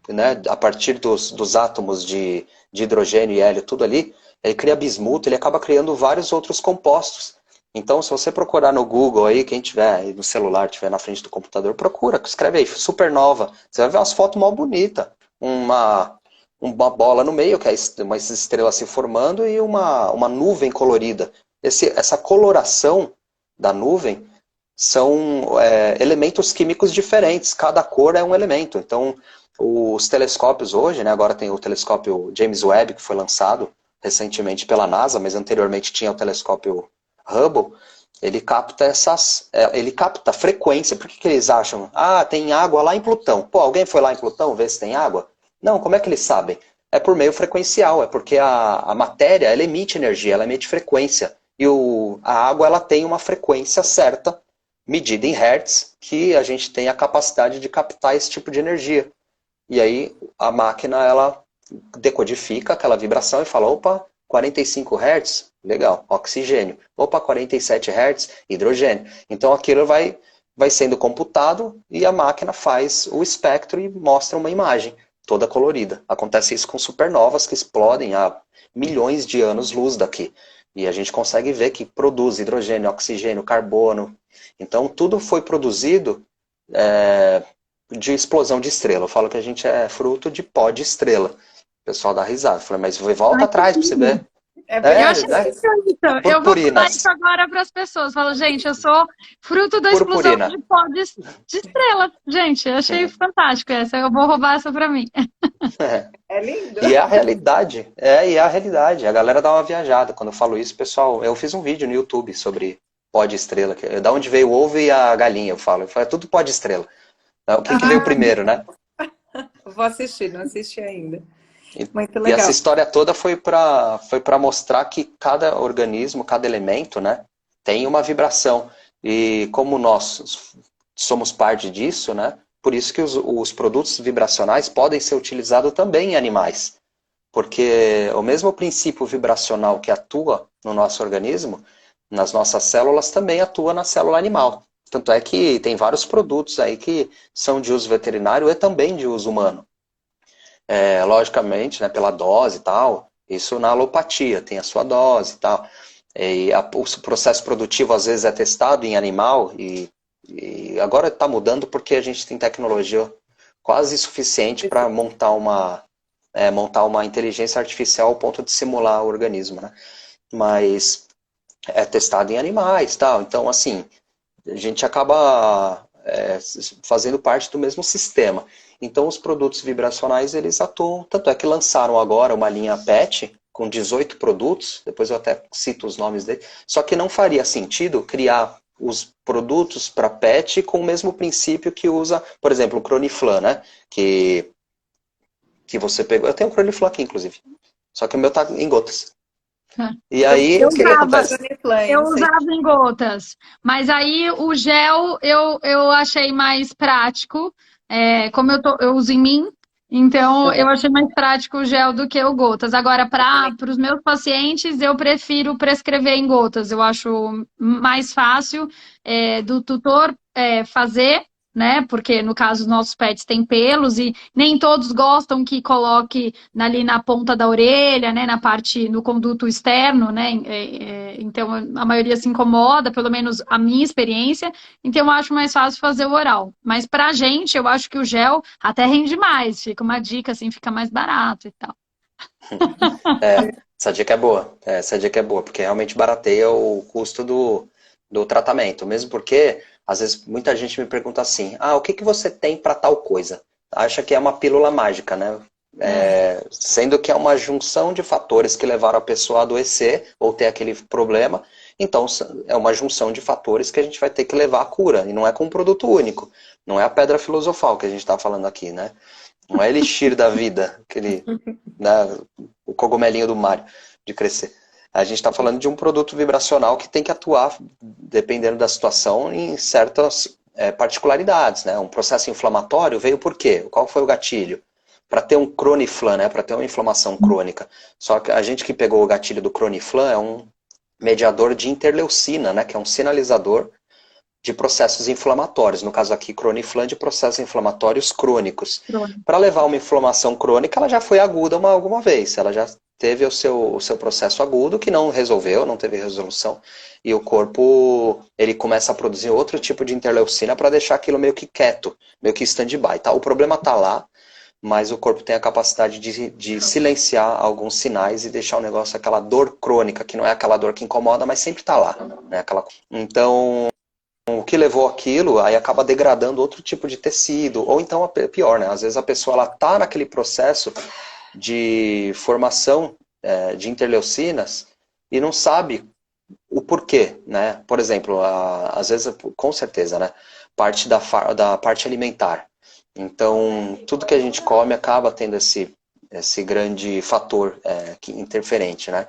né, a partir dos átomos de hidrogênio e hélio, tudo ali, ele cria bismuto, ele acaba criando vários outros compostos. Então, se você procurar no Google aí, quem tiver aí no celular, tiver na frente do computador, procura, escreve aí, supernova. Você vai ver umas fotos mó bonitas. Uma bola no meio, que é uma estrela se formando, e uma nuvem colorida. Essa coloração da nuvem são elementos químicos diferentes, cada cor é um elemento. Então, os telescópios hoje, né, agora tem o telescópio James Webb, que foi lançado recentemente pela NASA, mas anteriormente tinha o telescópio Hubble, ele capta ele capta a frequência. Por que eles acham? Tem água lá em Plutão. Pô, alguém foi lá em Plutão ver se tem água? Não, como é que eles sabem? É por meio frequencial, é porque a matéria, ela emite energia, ela emite frequência. E a água, ela tem uma frequência certa, medida em hertz, que a gente tem a capacidade de captar esse tipo de energia. E aí a máquina, ela decodifica aquela vibração e fala, opa, 45 Hz, legal, oxigênio. Opa, 47 Hz, hidrogênio. Então aquilo vai sendo computado e a máquina faz o espectro e mostra uma imagem toda colorida. Acontece isso com supernovas que explodem há milhões de anos-luz daqui. E a gente consegue ver que produz hidrogênio, oxigênio, carbono. Então tudo foi produzido de explosão de estrela. Eu falo que a gente é fruto de pó de estrela. O pessoal dá risada. Eu falei, mas volta atrás para você ver. Eu achei isso. Eu vou falar isso agora para as pessoas. Falo, gente, eu sou fruto da explosão de pó de estrela. Gente, eu achei fantástico essa. Eu vou roubar essa para mim. É lindo. E é a realidade. E é a realidade. A galera dá uma viajada. Quando eu falo isso, pessoal, eu fiz um vídeo no YouTube sobre pó de estrela. Da onde veio o ovo e a galinha, eu falo. É tudo pó de estrela. O que veio primeiro, né? Vou assistir, não assisti ainda. Muito legal. E essa história toda foi para mostrar que cada organismo, cada elemento, né, tem uma vibração. E como nós somos parte disso, né? Por isso que os produtos vibracionais podem ser utilizados também em animais. Porque o mesmo princípio vibracional que atua no nosso organismo, nas nossas células, também atua na célula animal. Tanto é que tem vários produtos aí que são de uso veterinário e também de uso humano. Logicamente, né, pela dose e tal, isso na alopatia, tem a sua dose e tal. O processo produtivo às vezes é testado em animal e agora está mudando porque a gente tem tecnologia quase suficiente para montar uma inteligência artificial ao ponto de simular o organismo, né? Mas é testado em animais, tal. Então, assim, a gente acaba fazendo parte do mesmo sistema. Então, os produtos vibracionais, eles atuam, tanto é que lançaram agora uma linha PET com 18 produtos, depois eu até cito os nomes deles, só que não faria sentido criar os produtos para PET com o mesmo princípio que usa, por exemplo, o Croniflan, né? Que você pegou. Eu tenho um Croniflan aqui, inclusive. Só que o meu tá em gotas. E aí, Eu o que que usava, acontece? eu usava em gotas, mas aí o gel eu achei mais prático, como eu uso em mim, então eu achei mais prático o gel do que o gotas. Agora, para os meus pacientes, eu prefiro prescrever em gotas, eu acho mais fácil do tutor fazer, né? Porque no caso, os nossos pets têm pelos e nem todos gostam que coloque ali na ponta da orelha, né? Na parte, no conduto externo, né? Então, a maioria se incomoda, pelo menos a minha experiência. Então, eu acho mais fácil fazer o oral. Mas pra gente, eu acho que o gel até rende mais. Fica uma dica, assim, fica mais barato e tal. Essa dica é boa. Essa dica é boa, porque realmente barateia o custo do tratamento. Mesmo porque, às vezes, muita gente me pergunta assim, o que que você tem para tal coisa? Acha que é uma pílula mágica, né? Sendo que é uma junção de fatores que levaram a pessoa a adoecer ou ter aquele problema. Então, é uma junção de fatores que a gente vai ter que levar à cura. E não é com um produto único. Não é a pedra filosofal que a gente está falando aqui, né? Não é elixir da vida, né, o cogumelinho do Mario de crescer. A gente está falando de um produto vibracional que tem que atuar, dependendo da situação, em certas particularidades. Né? Um processo inflamatório veio por quê? Qual foi o gatilho? Para ter um Croniflan, né? Para ter uma inflamação crônica. Só que a gente que pegou o gatilho do Croniflan é um mediador de interleucina, né? Que é um sinalizador de processos inflamatórios, no caso aqui, Croniflan, de processos inflamatórios crônicos. Para levar uma inflamação crônica, ela já foi aguda alguma vez, ela já teve o seu processo agudo, que não resolveu, não teve resolução, e o corpo ele começa a produzir outro tipo de interleucina para deixar aquilo meio que quieto, meio que stand-by. Tá? O problema está lá, mas o corpo tem a capacidade de silenciar alguns sinais e deixar o negócio, aquela dor crônica, que não é aquela dor que incomoda, mas sempre está lá. Né? Então, o que levou aquilo, aí acaba degradando outro tipo de tecido, ou então, pior, né? Às vezes a pessoa ela tá naquele processo de formação de interleucinas e não sabe o porquê, né? Por exemplo, às vezes, com certeza, né? Parte da parte alimentar. Então, tudo que a gente come acaba tendo esse grande fator interferente, né?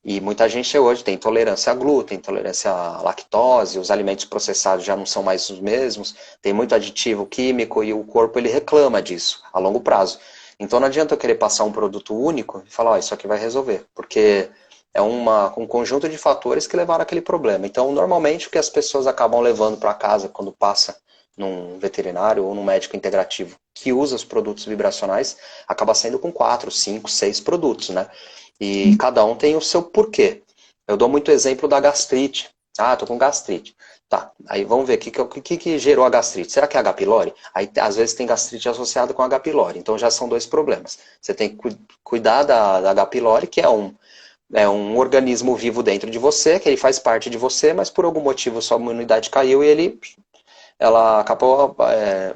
E muita gente hoje tem intolerância a glúten, intolerância à lactose, os alimentos processados já não são mais os mesmos, tem muito aditivo químico e o corpo ele reclama disso a longo prazo. Então não adianta eu querer passar um produto único e falar, isso aqui vai resolver, porque é um conjunto de fatores que levaram àquele problema. Então normalmente o que as pessoas acabam levando para casa quando passa num veterinário ou num médico integrativo que usa os produtos vibracionais, acaba sendo com 4, 5, 6 produtos, né? E cada um tem o seu porquê. Eu dou muito exemplo da gastrite. Tô com gastrite. Tá, aí vamos ver o que gerou a gastrite. Será que é H. pylori? Aí às vezes tem gastrite associada com H. pylori. Então já são dois problemas. Você tem que cuidar da H. pylori, que é um organismo vivo dentro de você, que ele faz parte de você, mas por algum motivo sua imunidade caiu e ela acabou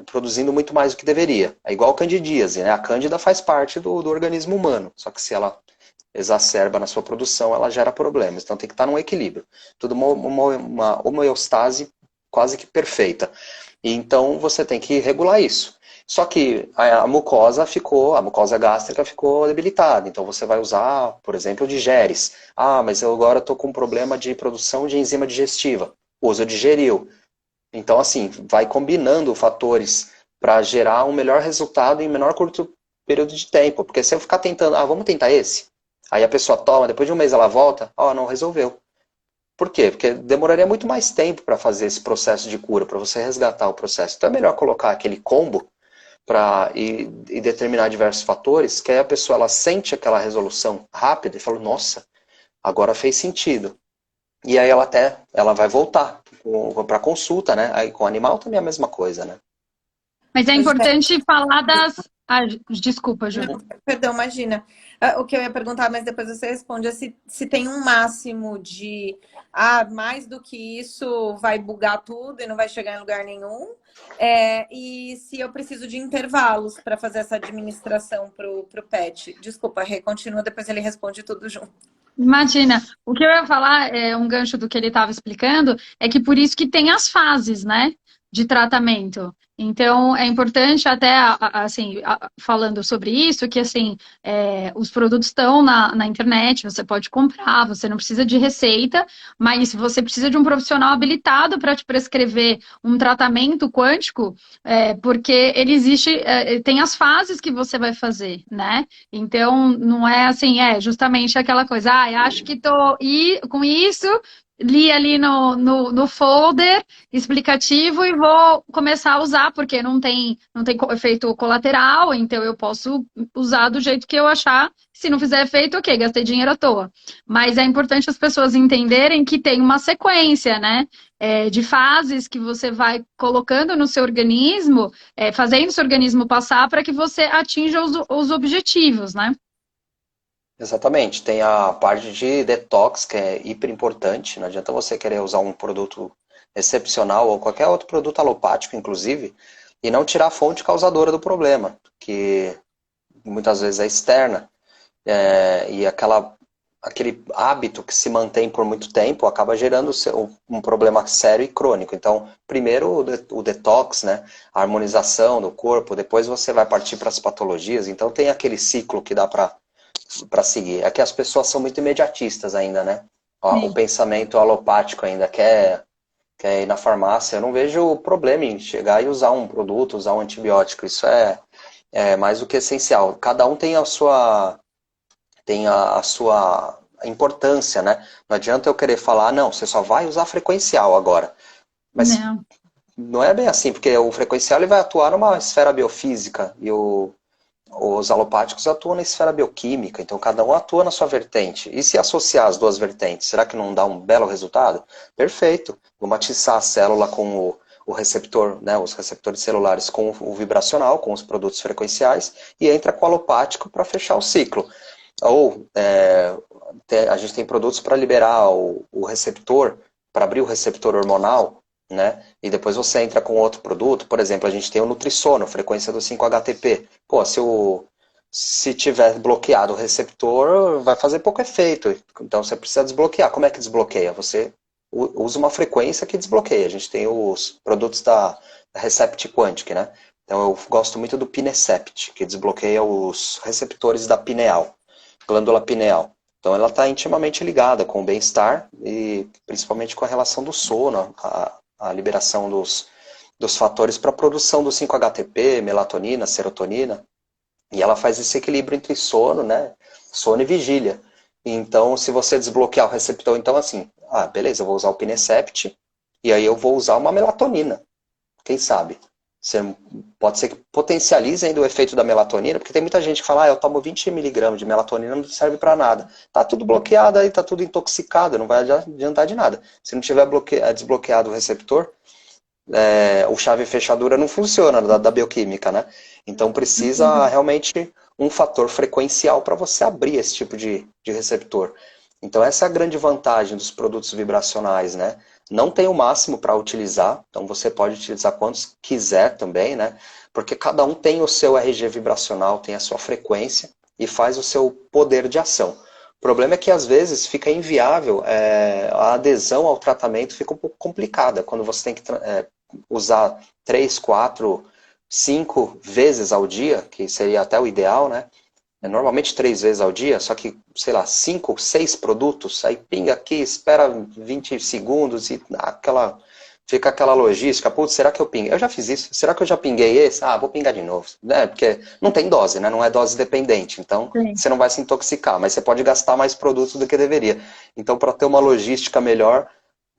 produzindo muito mais do que deveria. É igual a candidíase, né? A cândida faz parte do organismo humano, só que se ela exacerba na sua produção, ela gera problemas. Então tem que estar num equilíbrio. Tudo uma homeostase quase que perfeita. E então você tem que regular isso. Só que a mucosa gástrica ficou debilitada. Então você vai usar, por exemplo, digeres. Mas eu agora estou com um problema de produção de enzima digestiva. uso de geril. Então, assim, vai combinando fatores para gerar um melhor resultado em menor curto período de tempo. Porque se eu ficar tentando, vamos tentar esse. Aí a pessoa toma, depois de um mês ela volta, não resolveu. Por quê? Porque demoraria muito mais tempo para fazer esse processo de cura, para você resgatar o processo. Então é melhor colocar aquele combo e determinar diversos fatores, que aí a pessoa ela sente aquela resolução rápida e fala, nossa, agora fez sentido. E aí ela vai voltar para consulta, né? Aí com o animal também é a mesma coisa, né? Mas é importante falar das... desculpa, Ju. Não, perdão, imagina. O que eu ia perguntar, mas depois você responde, é se tem um máximo de mais do que isso vai bugar tudo e não vai chegar em lugar nenhum. E se eu preciso de intervalos para fazer essa administração pro pet. Desculpa, Rê, continua, depois ele responde tudo junto. Imagina, o que eu ia falar, um gancho do que ele estava explicando, é que por isso que tem as fases, né, de tratamento. Então, é importante até, assim, falando sobre isso, que, assim, os produtos estão na internet, você pode comprar, você não precisa de receita, mas você precisa de um profissional habilitado para te prescrever um tratamento quântico, porque ele existe, tem as fases que você vai fazer, né? Então, não é assim, justamente aquela coisa, acho que com isso, li ali no folder explicativo e vou começar a usar, porque não tem efeito colateral, então eu posso usar do jeito que eu achar. Se não fizer efeito, ok, gastei dinheiro à toa. Mas é importante as pessoas entenderem que tem uma sequência, né? De fases que você vai colocando no seu organismo, fazendo o seu organismo passar para que você atinja os objetivos, né? Exatamente. Tem a parte de detox, que é hiper importante. Não adianta você querer usar um produto excepcional ou qualquer outro produto alopático, inclusive, e não tirar a fonte causadora do problema, que muitas vezes é externa. E aquele hábito que se mantém por muito tempo acaba gerando um problema sério e crônico. Então, primeiro o detox, né? A harmonização do corpo, depois você vai partir para as patologias. Então, tem aquele ciclo que dá para seguir. É que as pessoas são muito imediatistas ainda, né? O pensamento alopático ainda quer ir na farmácia. Eu não vejo problema em chegar e usar um produto, usar um antibiótico. Isso é mais do que essencial. Cada um tem a sua importância, né? Não adianta eu querer falar, não, você só vai usar frequencial agora. Mas não é bem assim, porque o frequencial ele vai atuar numa esfera biofísica e os alopáticos atuam na esfera bioquímica, então cada um atua na sua vertente. E se associar as duas vertentes, será que não dá um belo resultado? Perfeito. Vamos atiçar a célula com o receptor, né, os receptores celulares com o vibracional, com os produtos frequenciais, e entra com o alopático para fechar o ciclo. Ou a gente tem produtos para liberar o receptor, para abrir o receptor hormonal, né? E depois você entra com outro produto. Por exemplo, a gente tem o Nutrisono, frequência do 5-HTP. Pô, se tiver bloqueado o receptor, vai fazer pouco efeito. Então você precisa desbloquear. Como é que desbloqueia? Você usa uma frequência que desbloqueia. A gente tem os produtos da Recept Quantic, né? Então eu gosto muito do Pinecept, que desbloqueia os receptores da pineal, glândula pineal. Então ela está intimamente ligada com o bem-estar e principalmente com a relação do sono, a liberação dos fatores para a produção do 5-HTP, melatonina, serotonina. E ela faz esse equilíbrio entre sono, né? Sono e vigília. Então, se você desbloquear o receptor, então assim, beleza, eu vou usar o Pinecept e aí eu vou usar uma melatonina. Quem sabe? Pode ser que potencialize ainda o efeito da melatonina, porque tem muita gente que fala, eu tomo 20 mg de melatonina, não serve para nada. Tá tudo bloqueado aí, tá tudo intoxicado, não vai adiantar de nada. Se não tiver desbloqueado o receptor, o chave e fechadura não funciona da bioquímica, né? Então precisa realmente um fator frequencial para você abrir esse tipo de receptor. Então essa é a grande vantagem dos produtos vibracionais, né? Não tem o máximo para utilizar, então você pode utilizar quantos quiser também, né? Porque cada um tem o seu RG vibracional, tem a sua frequência e faz o seu poder de ação. O problema é que às vezes fica inviável, a adesão ao tratamento fica um pouco complicada, quando você tem que usar 3, 4, 5 vezes ao dia, que seria até o ideal, né? normalmente 3 vezes ao dia, só que, sei lá, 5, 6 produtos, aí pinga aqui, espera 20 segundos e fica aquela logística, putz, será que eu pinguei? Eu já fiz isso, será que eu já pinguei esse? Ah, vou pingar de novo, né? Porque não tem dose, né? Não é dose dependente, então Sim. você não vai se intoxicar, mas você pode gastar mais produtos do que deveria. Então, para ter uma logística melhor,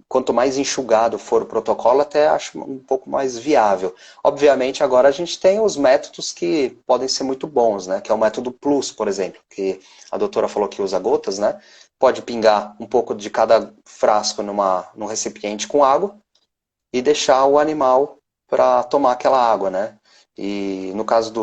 quanto mais enxugado for o protocolo, até acho um pouco mais viável. Obviamente, agora a gente tem os métodos que podem ser muito bons, né? Que é o método Plus, por exemplo, que a doutora falou que usa gotas, né? Pode pingar um pouco de cada frasco num recipiente com água e deixar o animal para tomar aquela água, né? E no caso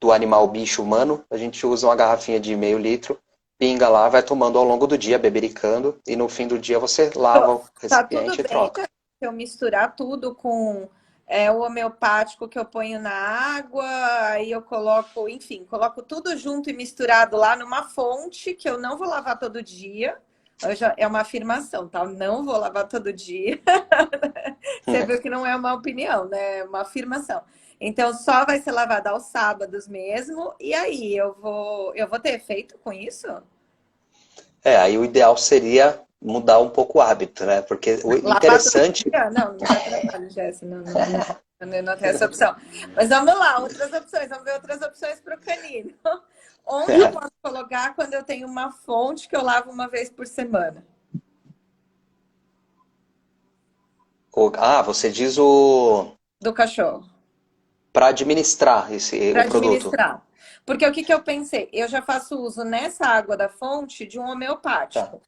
do animal bicho humano, a gente usa uma garrafinha de meio litro, pinga lá, vai tomando ao longo do dia, bebericando, e no fim do dia você lava o Tá tudo recipiente e bem, troca. né? Se eu misturar tudo com o homeopático que eu ponho na água, aí eu coloco, enfim, coloco tudo junto e misturado lá numa fonte que eu não vou lavar todo dia. É uma afirmação, tá? Eu não vou lavar todo dia. Você viu que não é uma opinião, né? É uma afirmação. Então, só vai ser lavada aos sábados mesmo. E aí, eu vou ter efeito com isso? Aí o ideal seria mudar um pouco o hábito, né? Porque o Lavar todo interessante... dia? Não, não dá trabalho, Jéssica. Não tem essa opção. Mas vamos lá, outras opções. Vamos ver outras opções para o canino. Onde eu posso colocar quando eu tenho uma fonte que eu lavo uma vez por semana? Você diz o... Do cachorro. para administrar Para o produto. administrar. Porque o que que eu pensei? Eu já faço uso nessa água da fonte de um Tá. homeopático.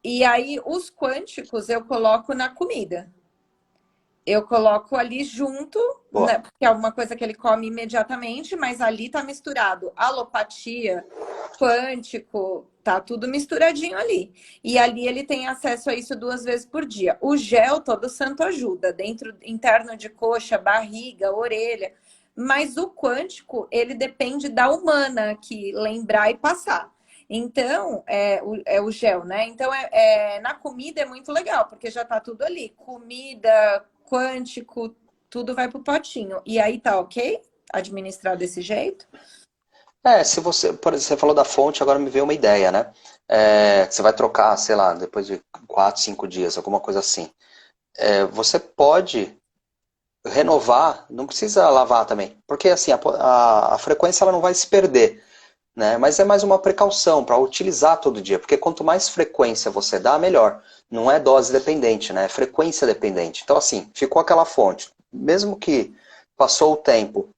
E aí, os quânticos eu coloco na comida. Eu coloco ali junto, né, Boa. porque é uma coisa que ele come imediatamente, mas ali tá misturado alopatia, quântico, tá tudo misturadinho ali. E ali ele tem acesso a isso 2 vezes por dia. O gel todo santo ajuda, dentro interno de coxa, barriga, orelha. Mas o quântico, ele depende da humana que lembrar e passar. Então, é o gel, né? Então, na comida é muito legal, porque já tá tudo ali. Comida, quântico, tudo vai pro potinho. E aí tá ok? Administrar desse jeito? Se você, por exemplo, você falou da fonte, agora me veio uma ideia, né? Você vai trocar, sei lá, depois de 4, 5 dias, alguma coisa assim. Você pode renovar, não precisa lavar também, porque assim, a frequência ela não vai se perder, né? Mas é mais uma precaução para utilizar todo dia, porque quanto mais frequência você dá, melhor. Não é dose dependente, né? É frequência dependente. Então assim, ficou aquela fonte, mesmo que passou o tempo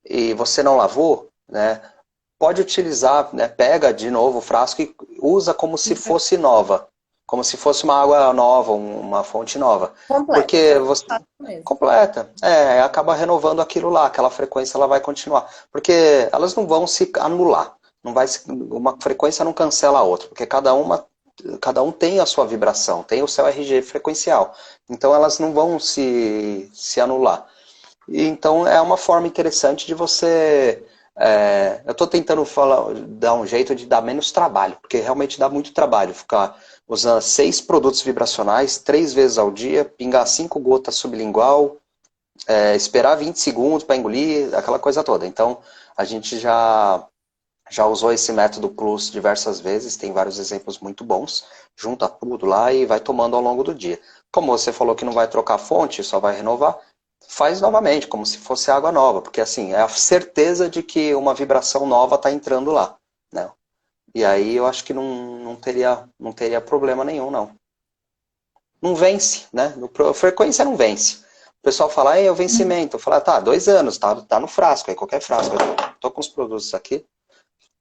e você não lavou, né? Pode utilizar, né? Pega de novo o frasco e usa como se fosse nova, como se fosse uma água nova, uma fonte nova, Completo. porque você Mesmo. completa, acaba renovando aquilo lá, aquela frequência ela vai continuar, porque elas não vão se anular, não vai uma frequência não cancela a outra, porque cada um tem a sua vibração, tem o seu RG frequencial, então elas não vão se anular. E então é uma forma interessante de você... eu estou tentando dar um jeito de dar menos trabalho, porque realmente dá muito trabalho ficar usando 6 produtos vibracionais 3 vezes ao dia, pingar 5 gotas sublingual, esperar 20 segundos para engolir, aquela coisa toda. Então a gente já usou esse método Plus diversas vezes, tem vários exemplos muito bons, junta tudo lá e vai tomando ao longo do dia. Como você falou que não vai trocar fonte, só vai renovar, faz novamente, como se fosse água nova, porque assim, é a certeza de que uma vibração nova está entrando lá, né? E aí eu acho que não teria problema nenhum, não. Não vence, né? Frequência não vence. O pessoal fala, é o vencimento. Eu falo, tá, 2 anos, tá no frasco, aí qualquer frasco. Eu tô com os produtos aqui,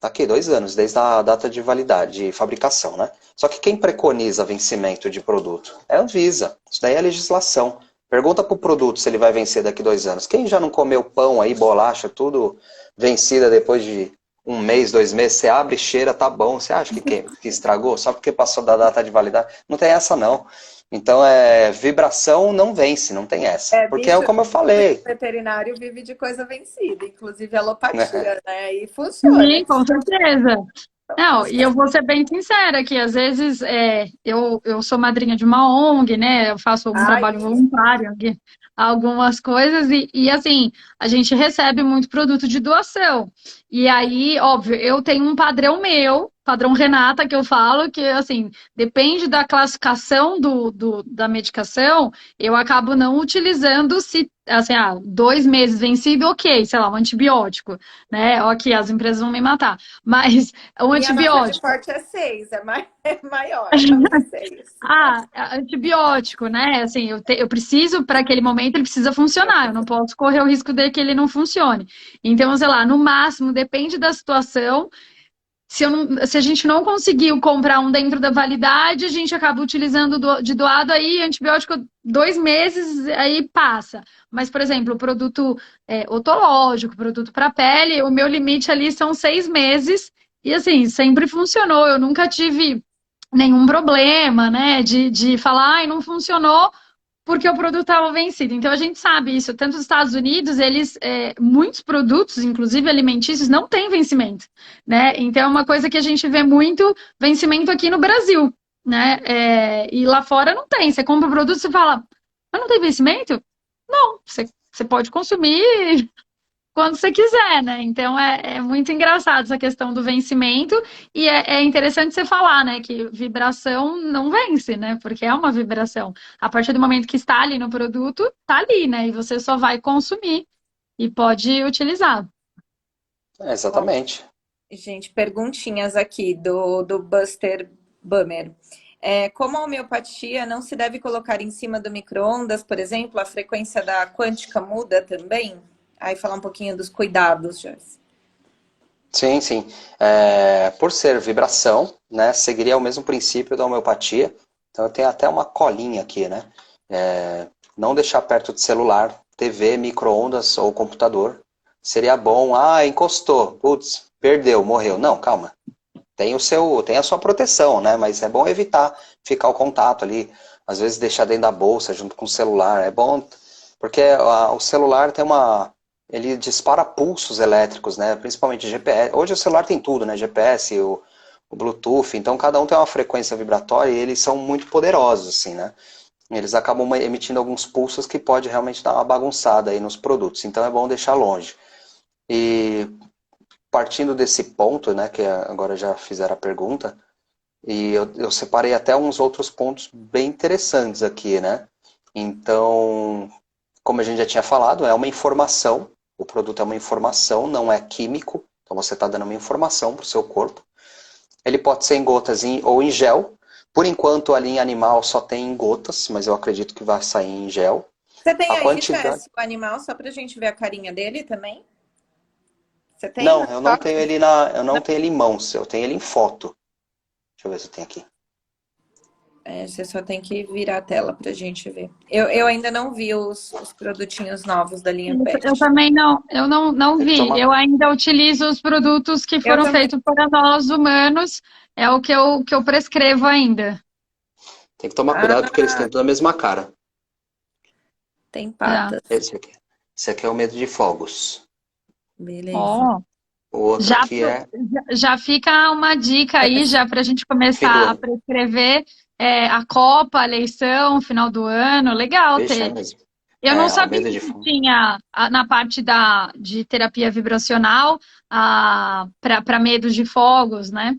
tá aqui, 2 anos, desde a data de validade, de fabricação, né? Só que quem preconiza vencimento de produto? É a Anvisa. Isso daí é legislação. Pergunta pro produto se ele vai vencer daqui 2 anos. Quem já não comeu pão aí, bolacha, tudo vencida depois de 1 mês, 2 meses, você abre, cheira, tá bom. Você acha que estragou? Só porque passou da data de validade? Não tem essa, não. Então, vibração não vence, não tem essa. Porque Bicho, como eu falei, veterinário vive de coisa vencida, inclusive né? alopatia, né? E funciona. Sim, com certeza. Não, e eu vou ser bem sincera que às vezes eu sou madrinha de uma ONG, né? Eu faço um Ai, trabalho voluntário, algumas coisas, e assim, a gente recebe muito produto de doação. E aí, óbvio, eu tenho um padrão meu, padrão Renata, que eu falo, que assim, depende da classificação da medicação, eu acabo não utilizando se. Assim, 2 meses vencido, ok, sei lá, um antibiótico, né? Ok, as empresas vão me matar. Mas um minha nota de antibiótico. corte é 6, é maior, a minha é 6. Antibiótico, né? Assim, eu preciso, para aquele momento, ele precisa funcionar. Eu não posso correr o risco de que ele não funcione. Então, sei lá, no máximo, depende da situação. Se a gente não conseguiu comprar um dentro da validade, a gente acaba utilizando de doado aí, antibiótico 2 meses, aí passa. Mas, por exemplo, o produto otológico, produto para pele, o meu limite ali são 6 meses. E assim, sempre funcionou. Eu nunca tive nenhum problema, né? De falar, ai, não funcionou porque o produto estava vencido. Então a gente sabe isso. Tanto os Estados Unidos, muitos produtos, inclusive alimentícios, não têm vencimento, né? Então é uma coisa que a gente vê muito vencimento aqui no Brasil, né? E lá fora não tem. Você compra o produto e fala, mas não tem vencimento? Não, você pode consumir quando você quiser, né? Então é muito engraçado essa questão do vencimento e é interessante você falar, né, que vibração não vence, né? Porque é uma vibração. A partir do momento que está ali no produto, está ali, né? E você só vai consumir e pode utilizar. Ó, Exatamente. gente, perguntinhas aqui do Buster Bummer. Como a homeopatia não se deve colocar em cima do micro-ondas, por exemplo, a frequência da quântica muda também? Aí falar um pouquinho dos cuidados, Joyce. Sim, sim. Por ser vibração, né, seguiria o mesmo princípio da homeopatia. Então eu tenho até uma colinha aqui, né? Não deixar perto de celular, TV, micro-ondas ou computador. Seria bom, encostou, putz, perdeu, morreu. Não, calma. Tem a sua proteção, né? Mas é bom evitar ficar o contato ali. Às vezes deixar dentro da bolsa junto com o celular. É bom, porque o celular tem ele dispara pulsos elétricos, né? Principalmente GPS. Hoje o celular tem tudo, né? GPS, o Bluetooth. Então cada um tem uma frequência vibratória e eles são muito poderosos, assim, né? Eles acabam emitindo alguns pulsos que pode realmente dar uma bagunçada aí nos produtos. Então é bom deixar longe. E partindo desse ponto, né? Que agora já fizeram a pergunta, e eu separei até uns outros pontos bem interessantes aqui, né? Então, como a gente já tinha falado, é uma informação. O produto é uma informação, não é químico. Então você está dando uma informação para o seu corpo. Ele pode ser em gotas ou em gel. Por enquanto, ali em animal só tem em gotas, mas eu acredito que vai sair em gel. Você tem A aí, quantidade... Jess, o animal, só pra gente ver a carinha dele também? Você tem no Não, eu não tenho estoque? ele eu não tenho ele em mãos, eu tenho ele em foto. Deixa eu ver se eu tenho aqui. Você só tem que virar a tela pra gente ver. Eu ainda não vi os produtinhos novos da linha Eu Pet. também não, eu não Tem que vi. tomar, Eu ainda utilizo os produtos que Eu foram também. feitos para nós humanos, é o que eu prescrevo ainda. tem que tomar cuidado porque eles Ah, têm toda a mesma cara. tem É. patas. Esse aqui. Esse aqui é o medo de fogos. Beleza. Ó. O outro Já, aqui é já fica uma dica aí, já para a gente fim do começar a ano. prescrever a Copa, a eleição, final do ano. Legal Vixe, é ter. mesmo. Eu não O sabia medo de que fogo. tinha na parte de terapia vibracional para medos de fogos, né?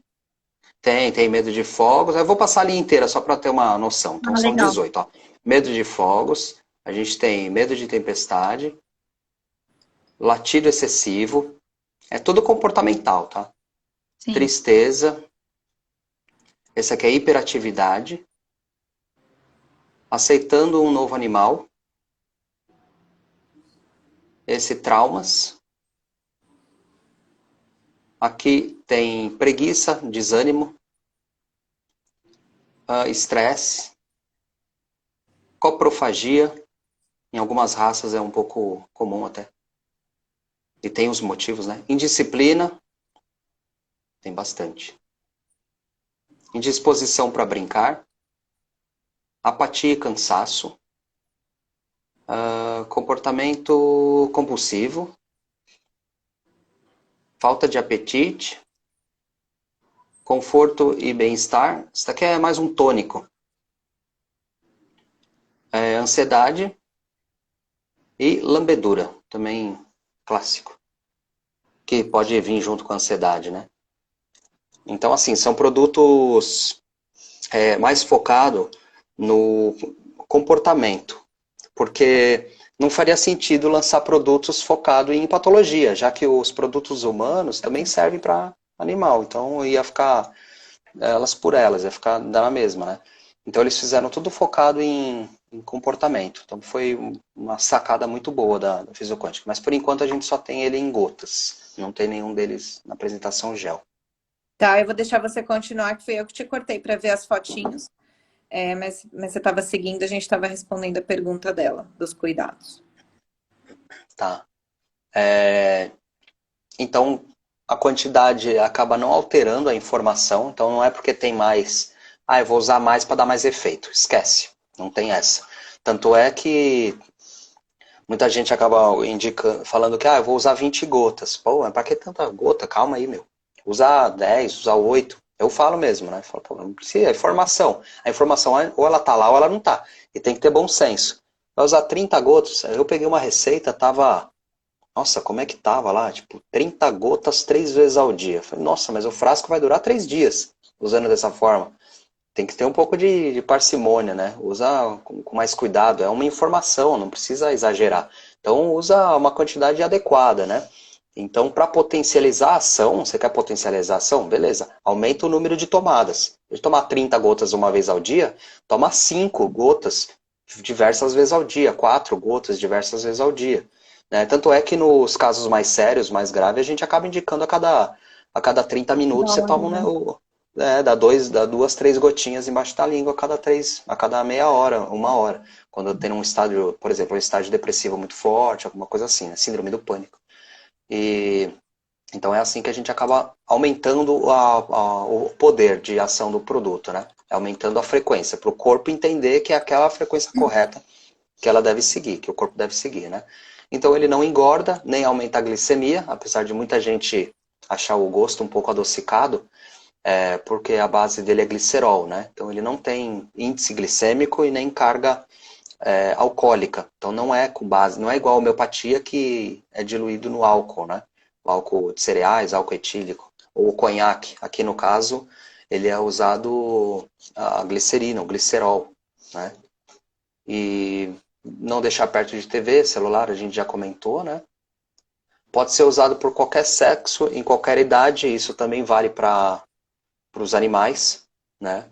Tem medo de fogos. Eu vou passar a linha inteira só para ter uma noção. Então Ah, são legal. 18, ó. Medo de fogos. A gente tem medo de tempestade. Latido excessivo. É tudo comportamental, tá? Sim. Tristeza. Esse aqui é hiperatividade. Aceitando um novo animal. Esse traumas. Aqui tem preguiça, desânimo, estresse, coprofagia. Em algumas raças é um pouco comum até. E tem os motivos, né? Indisciplina, tem bastante. Indisposição para brincar, apatia e cansaço, comportamento compulsivo, falta de apetite, conforto e bem-estar. Isso daqui é mais um tônico. Ansiedade e lambedura, também clássico, que pode vir junto com a ansiedade, né? Então, assim, são produtos mais focados no comportamento, porque não faria sentido lançar produtos focados em patologia, já que os produtos humanos também servem para animal, então ia ficar elas por elas, ia ficar na mesma, né? Então eles fizeram tudo focado em comportamento. Então foi uma sacada muito boa da Fisiocântica. Mas por enquanto a gente só tem ele em gotas. Não tem nenhum deles na apresentação gel. Tá, eu vou deixar você continuar, que foi eu que te cortei para ver as fotinhos. Mas você estava seguindo, a gente estava respondendo a pergunta dela, dos cuidados. Tá. Então a quantidade acaba não alterando a informação. Então não é porque tem mais. Ah, eu vou usar mais para dar mais efeito. Esquece. Não tem essa. Tanto é que muita gente acaba indicando, falando que eu vou usar 20 gotas. Pô, mas pra que tanta gota? Calma aí, meu. Usar 10, usar 8. Eu falo mesmo, né? Falo, pô, não precisa, é informação. A informação ou ela tá lá ou ela não tá. E tem que ter bom senso. Vai usar 30 gotas. Eu peguei uma receita, tava. Nossa, como é que tava lá? Tipo, 30 gotas 3 vezes ao dia. Eu falei, nossa, mas o frasco vai durar 3 dias usando dessa forma. Tem que ter um pouco de parcimônia, né? Usa com mais cuidado. É uma informação, não precisa exagerar. Então, usa uma quantidade adequada, né? Então, para potencializar a ação, você quer potencializar a ação? Beleza. Aumenta o número de tomadas. De tomar 30 gotas uma vez ao dia, toma 5 gotas diversas vezes ao dia, 4 gotas diversas vezes ao dia. Né? Tanto é que nos casos mais sérios, mais graves, a gente acaba indicando a cada 30 minutos você toma dá duas, três gotinhas embaixo da língua a cada meia hora, uma hora. Quando tem um estágio, por exemplo, um estágio depressivo muito forte, alguma coisa assim, né? Síndrome do pânico. E então é assim que a gente acaba aumentando o poder de ação do produto, né? Aumentando a frequência, para o corpo entender que é aquela frequência correta que ela deve seguir, que o corpo deve seguir, né? Então ele não engorda, nem aumenta a glicemia, apesar de muita gente achar o gosto um pouco adocicado, porque a base dele é glicerol, né? Então ele não tem índice glicêmico e nem carga alcoólica. Então não é com base, não é igual a homeopatia que é diluído no álcool, né? O álcool de cereais, álcool etílico, ou o conhaque. Aqui no caso, ele é usado a glicerina, o glicerol, né? E não deixar perto de TV, celular, a gente já comentou, né? Pode ser usado por qualquer sexo, em qualquer idade, isso também vale para os animais, né?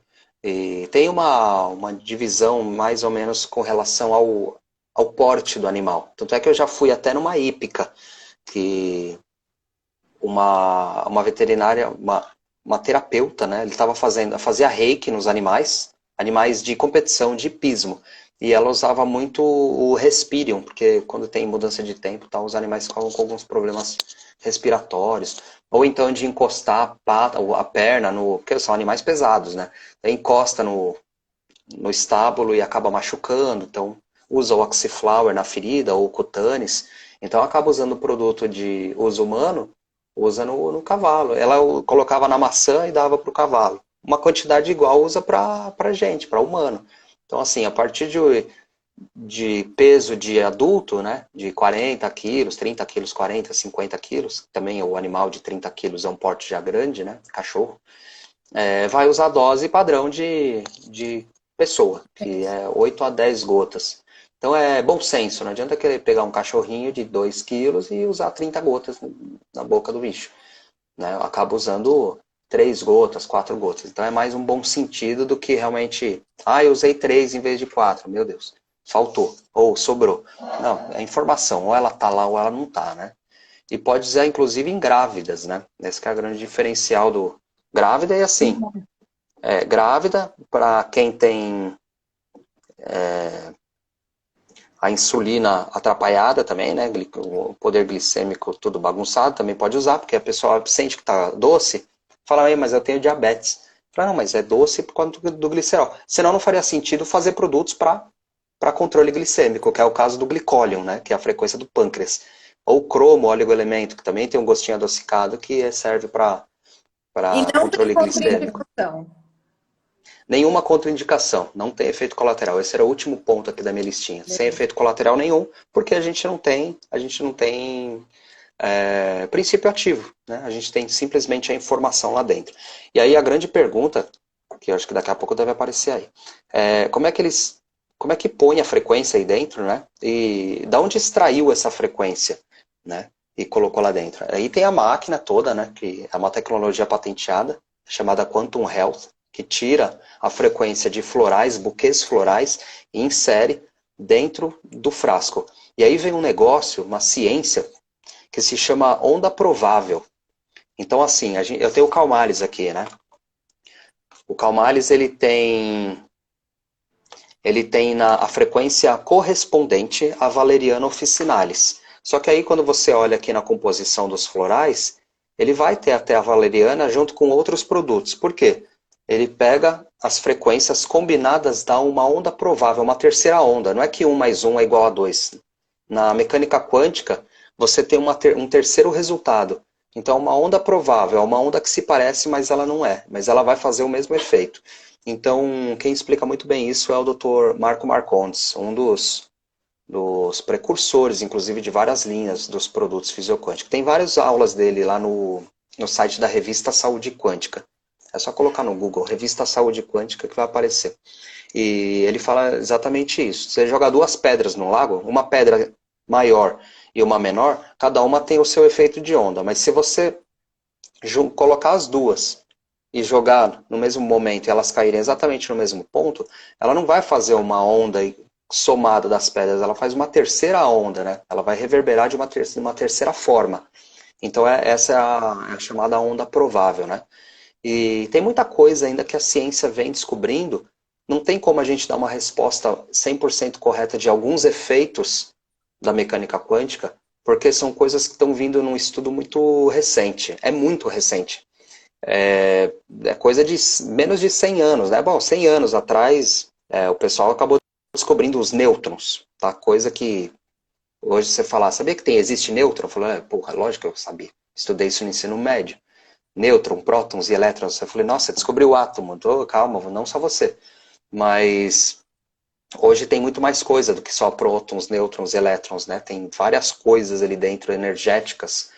E tem uma divisão mais ou menos com relação ao porte do animal. Tanto é que eu já fui até numa hípica, que uma veterinária, uma terapeuta, né? Ele fazia reiki nos animais de competição de hipismo. E ela usava muito o Respirium, porque quando tem mudança de tempo, tá, os animais ficam com alguns problemas respiratórios. Ou então de encostar a perna, porque são animais pesados, né? Então, encosta no estábulo e acaba machucando. Então usa o Oxyflower na ferida ou o Cutanes. Então acaba usando o produto de uso humano, usa no cavalo. Ela colocava na maçã e dava para o cavalo. Uma quantidade igual usa para gente, para humano. Então, assim, a partir de peso de adulto, né, de 40 quilos, 30 quilos, 40, 50 quilos, também o animal de 30 quilos é um porte já grande, né, cachorro, vai usar a dose padrão de pessoa, que é 8 a 10 gotas. Então é bom senso, não adianta querer pegar um cachorrinho de 2 quilos e usar 30 gotas na boca do bicho. Né? Acaba usando 3 gotas, 4 gotas. Então é mais um bom sentido do que realmente, eu usei 3 em vez de 4, meu Deus, faltou, ou sobrou. Não, é informação, ou ela tá lá ou ela não tá, né? E pode usar inclusive em grávidas, né? Esse que é o grande diferencial do grávida e assim, grávida, para quem tem a insulina atrapalhada também, né? O poder glicêmico tudo bagunçado, também pode usar, porque a pessoa sente que tá doce, fala, mas eu tenho diabetes. Fala, não, mas é doce por conta do glicerol. Senão não faria sentido fazer produtos para controle glicêmico, que é o caso do glicólium, né? Que é a frequência do pâncreas. Ou cromo, oligoelemento, que também tem um gostinho adocicado, que serve para E para não tem controle glicêmico. contraindicação. Nenhuma contraindicação, não tem efeito colateral. Esse era o último ponto aqui da minha listinha. Sem efeito colateral nenhum, porque a gente não tem princípio ativo, né? A gente tem simplesmente a informação lá dentro. E aí a grande pergunta, que eu acho que daqui a pouco deve aparecer aí, como é que põe a frequência aí dentro, né? E da onde extraiu essa frequência, né? E colocou lá dentro. Aí tem a máquina toda, né? Que é uma tecnologia patenteada, chamada Quantum Health, que tira a frequência de florais, buquês florais, e insere dentro do frasco. E aí vem um negócio, uma ciência, que se chama onda provável. Então, assim, eu tenho o Calmalis aqui, né? O Calmalis, ele tem a frequência correspondente à Valeriana officinalis. Só que aí, quando você olha aqui na composição dos florais, ele vai ter até a valeriana junto com outros produtos. Por quê? Ele pega as frequências combinadas, dá uma onda provável, uma terceira onda. Não é que 1 mais 1 é igual a 2. Na mecânica quântica, você tem um terceiro resultado. Então, uma onda provável é uma onda que se parece, mas ela não é. Mas ela vai fazer o mesmo efeito. Então, quem explica muito bem isso é o Dr. Marco Marcondes, um dos precursores, inclusive, de várias linhas dos produtos fisioquânticos. Tem várias aulas dele lá no site da Revista Saúde Quântica. É só colocar no Google, Revista Saúde Quântica, que vai aparecer. E ele fala exatamente isso. Você joga duas pedras no lago, uma pedra maior e uma menor, cada uma tem o seu efeito de onda. Mas se você colocar as duas e jogar no mesmo momento e elas caírem exatamente no mesmo ponto, ela não vai fazer uma onda somada das pedras, ela faz uma terceira onda, né? Ela vai reverberar de uma terceira forma. Então essa é a chamada onda provável, né? E tem muita coisa ainda que a ciência vem descobrindo. Não tem como a gente dar uma resposta 100% correta de alguns efeitos da mecânica quântica, porque são coisas que estão vindo num estudo muito recente. É muito recente. É coisa de menos de 100 anos, né? Bom, 100 anos atrás, o pessoal acabou descobrindo os nêutrons, tá? Coisa que hoje você fala, sabia que existe nêutron? Eu falei, porra, lógico que eu sabia. Estudei isso no ensino médio. Nêutron, prótons e elétrons. Eu falei, nossa, descobriu o átomo. Calma, não só você. Mas hoje tem muito mais coisa do que só prótons, nêutrons e elétrons, né? Tem várias coisas ali dentro, energéticas,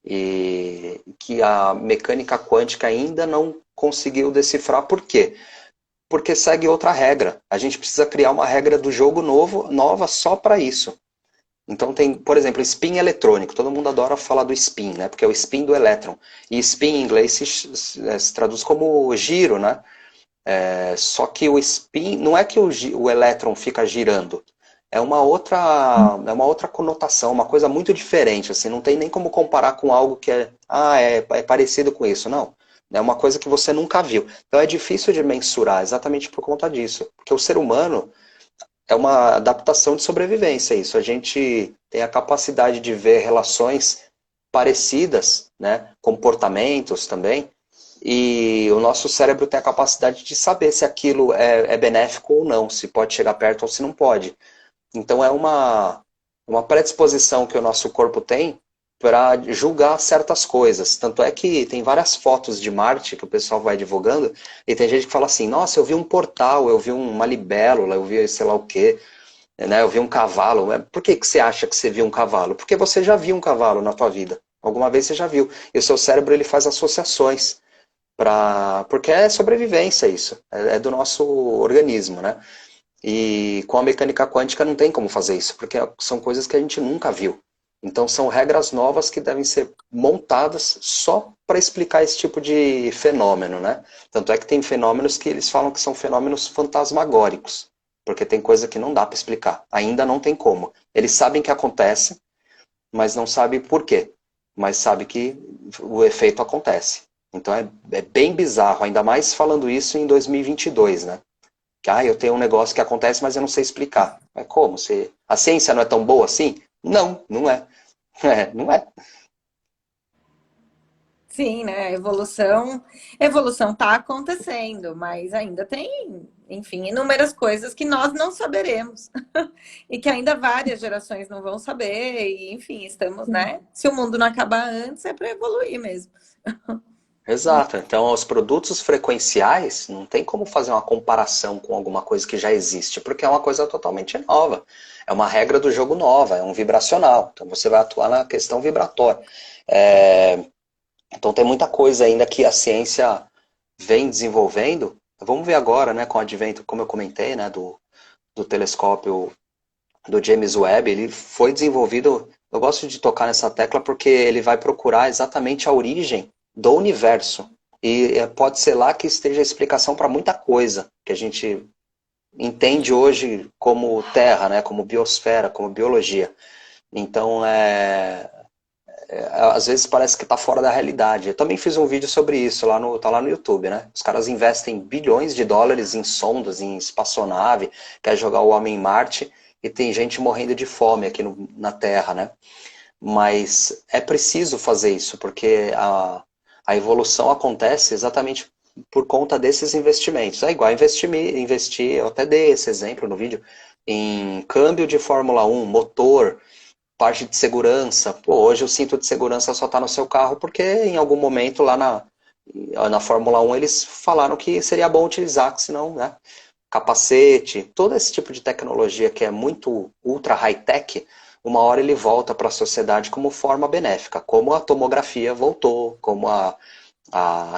e que a mecânica quântica ainda não conseguiu decifrar. Por quê? Porque segue outra regra. A gente precisa criar uma regra do jogo nova só para isso. Então tem, por exemplo, spin eletrônico. Todo mundo adora falar do spin, né? Porque é o spin do elétron. E spin em inglês se traduz como giro, né? Só que o spin, não é que o elétron fica girando. É uma outra conotação, uma coisa muito diferente. Assim, não tem nem como comparar com algo que é parecido com isso. Não. É uma coisa que você nunca viu. Então é difícil de mensurar exatamente por conta disso. Porque o ser humano é uma adaptação de sobrevivência isso. A gente tem a capacidade de ver relações parecidas, né, comportamentos também, e o nosso cérebro tem a capacidade de saber se aquilo é benéfico ou não, se pode chegar perto ou se não pode. Então é uma predisposição que o nosso corpo tem para julgar certas coisas. Tanto é que tem várias fotos de Marte que o pessoal vai divulgando, e tem gente que fala assim, nossa, eu vi um portal, eu vi uma libélula, eu vi sei lá o quê, né? Eu vi um cavalo. Por que você acha que você viu um cavalo? Porque você já viu um cavalo na tua vida. Alguma vez você já viu. E o seu cérebro ele faz associações. Porque é sobrevivência isso. É do nosso organismo, né? E com a mecânica quântica não tem como fazer isso, porque são coisas que a gente nunca viu. Então são regras novas que devem ser montadas só para explicar esse tipo de fenômeno, né? Tanto é que tem fenômenos que eles falam que são fenômenos fantasmagóricos, porque tem coisa que não dá para explicar. Ainda não tem como. Eles sabem que acontece, mas não sabem por quê. Mas sabem que o efeito acontece. Então é bem bizarro, ainda mais falando isso em 2022, né? Que eu tenho um negócio que acontece, mas eu não sei explicar. Mas como? A ciência não é tão boa assim? Não, não é. Não é. Sim, né? A evolução está acontecendo, mas ainda tem, enfim, inúmeras coisas que nós não saberemos e que ainda várias gerações não vão saber. E, enfim, estamos, né? Se o mundo não acabar antes, é para evoluir mesmo. Exato. Então, os produtos frequenciais, não tem como fazer uma comparação com alguma coisa que já existe, porque é uma coisa totalmente nova. É uma regra do jogo nova, é um vibracional. Então, você vai atuar na questão vibratória. É, então, tem muita coisa ainda que a ciência vem desenvolvendo. Vamos ver agora, né, com o advento, como eu comentei, né, do telescópio do James Webb, ele foi desenvolvido. Eu gosto de tocar nessa tecla porque ele vai procurar exatamente a origem do universo. E pode ser lá que esteja a explicação para muita coisa que a gente entende hoje como Terra, né, como biosfera, como biologia. Então, às vezes parece que está fora da realidade. Eu também fiz um vídeo sobre isso, tá lá no YouTube, né? Os caras investem bilhões de dólares em sondas, em espaçonave, quer jogar o homem em Marte, e tem gente morrendo de fome aqui na Terra, né? Mas é preciso fazer isso, porque a evolução acontece exatamente por conta desses investimentos. É igual investir, eu até dei esse exemplo no vídeo, em câmbio de Fórmula 1, motor, parte de segurança. Pô, hoje o cinto de segurança só está no seu carro porque em algum momento lá na Fórmula 1 eles falaram que seria bom utilizar, que senão, né? Capacete, todo esse tipo de tecnologia que é muito ultra high-tech, uma hora ele volta para a sociedade como forma benéfica, como a tomografia voltou, como a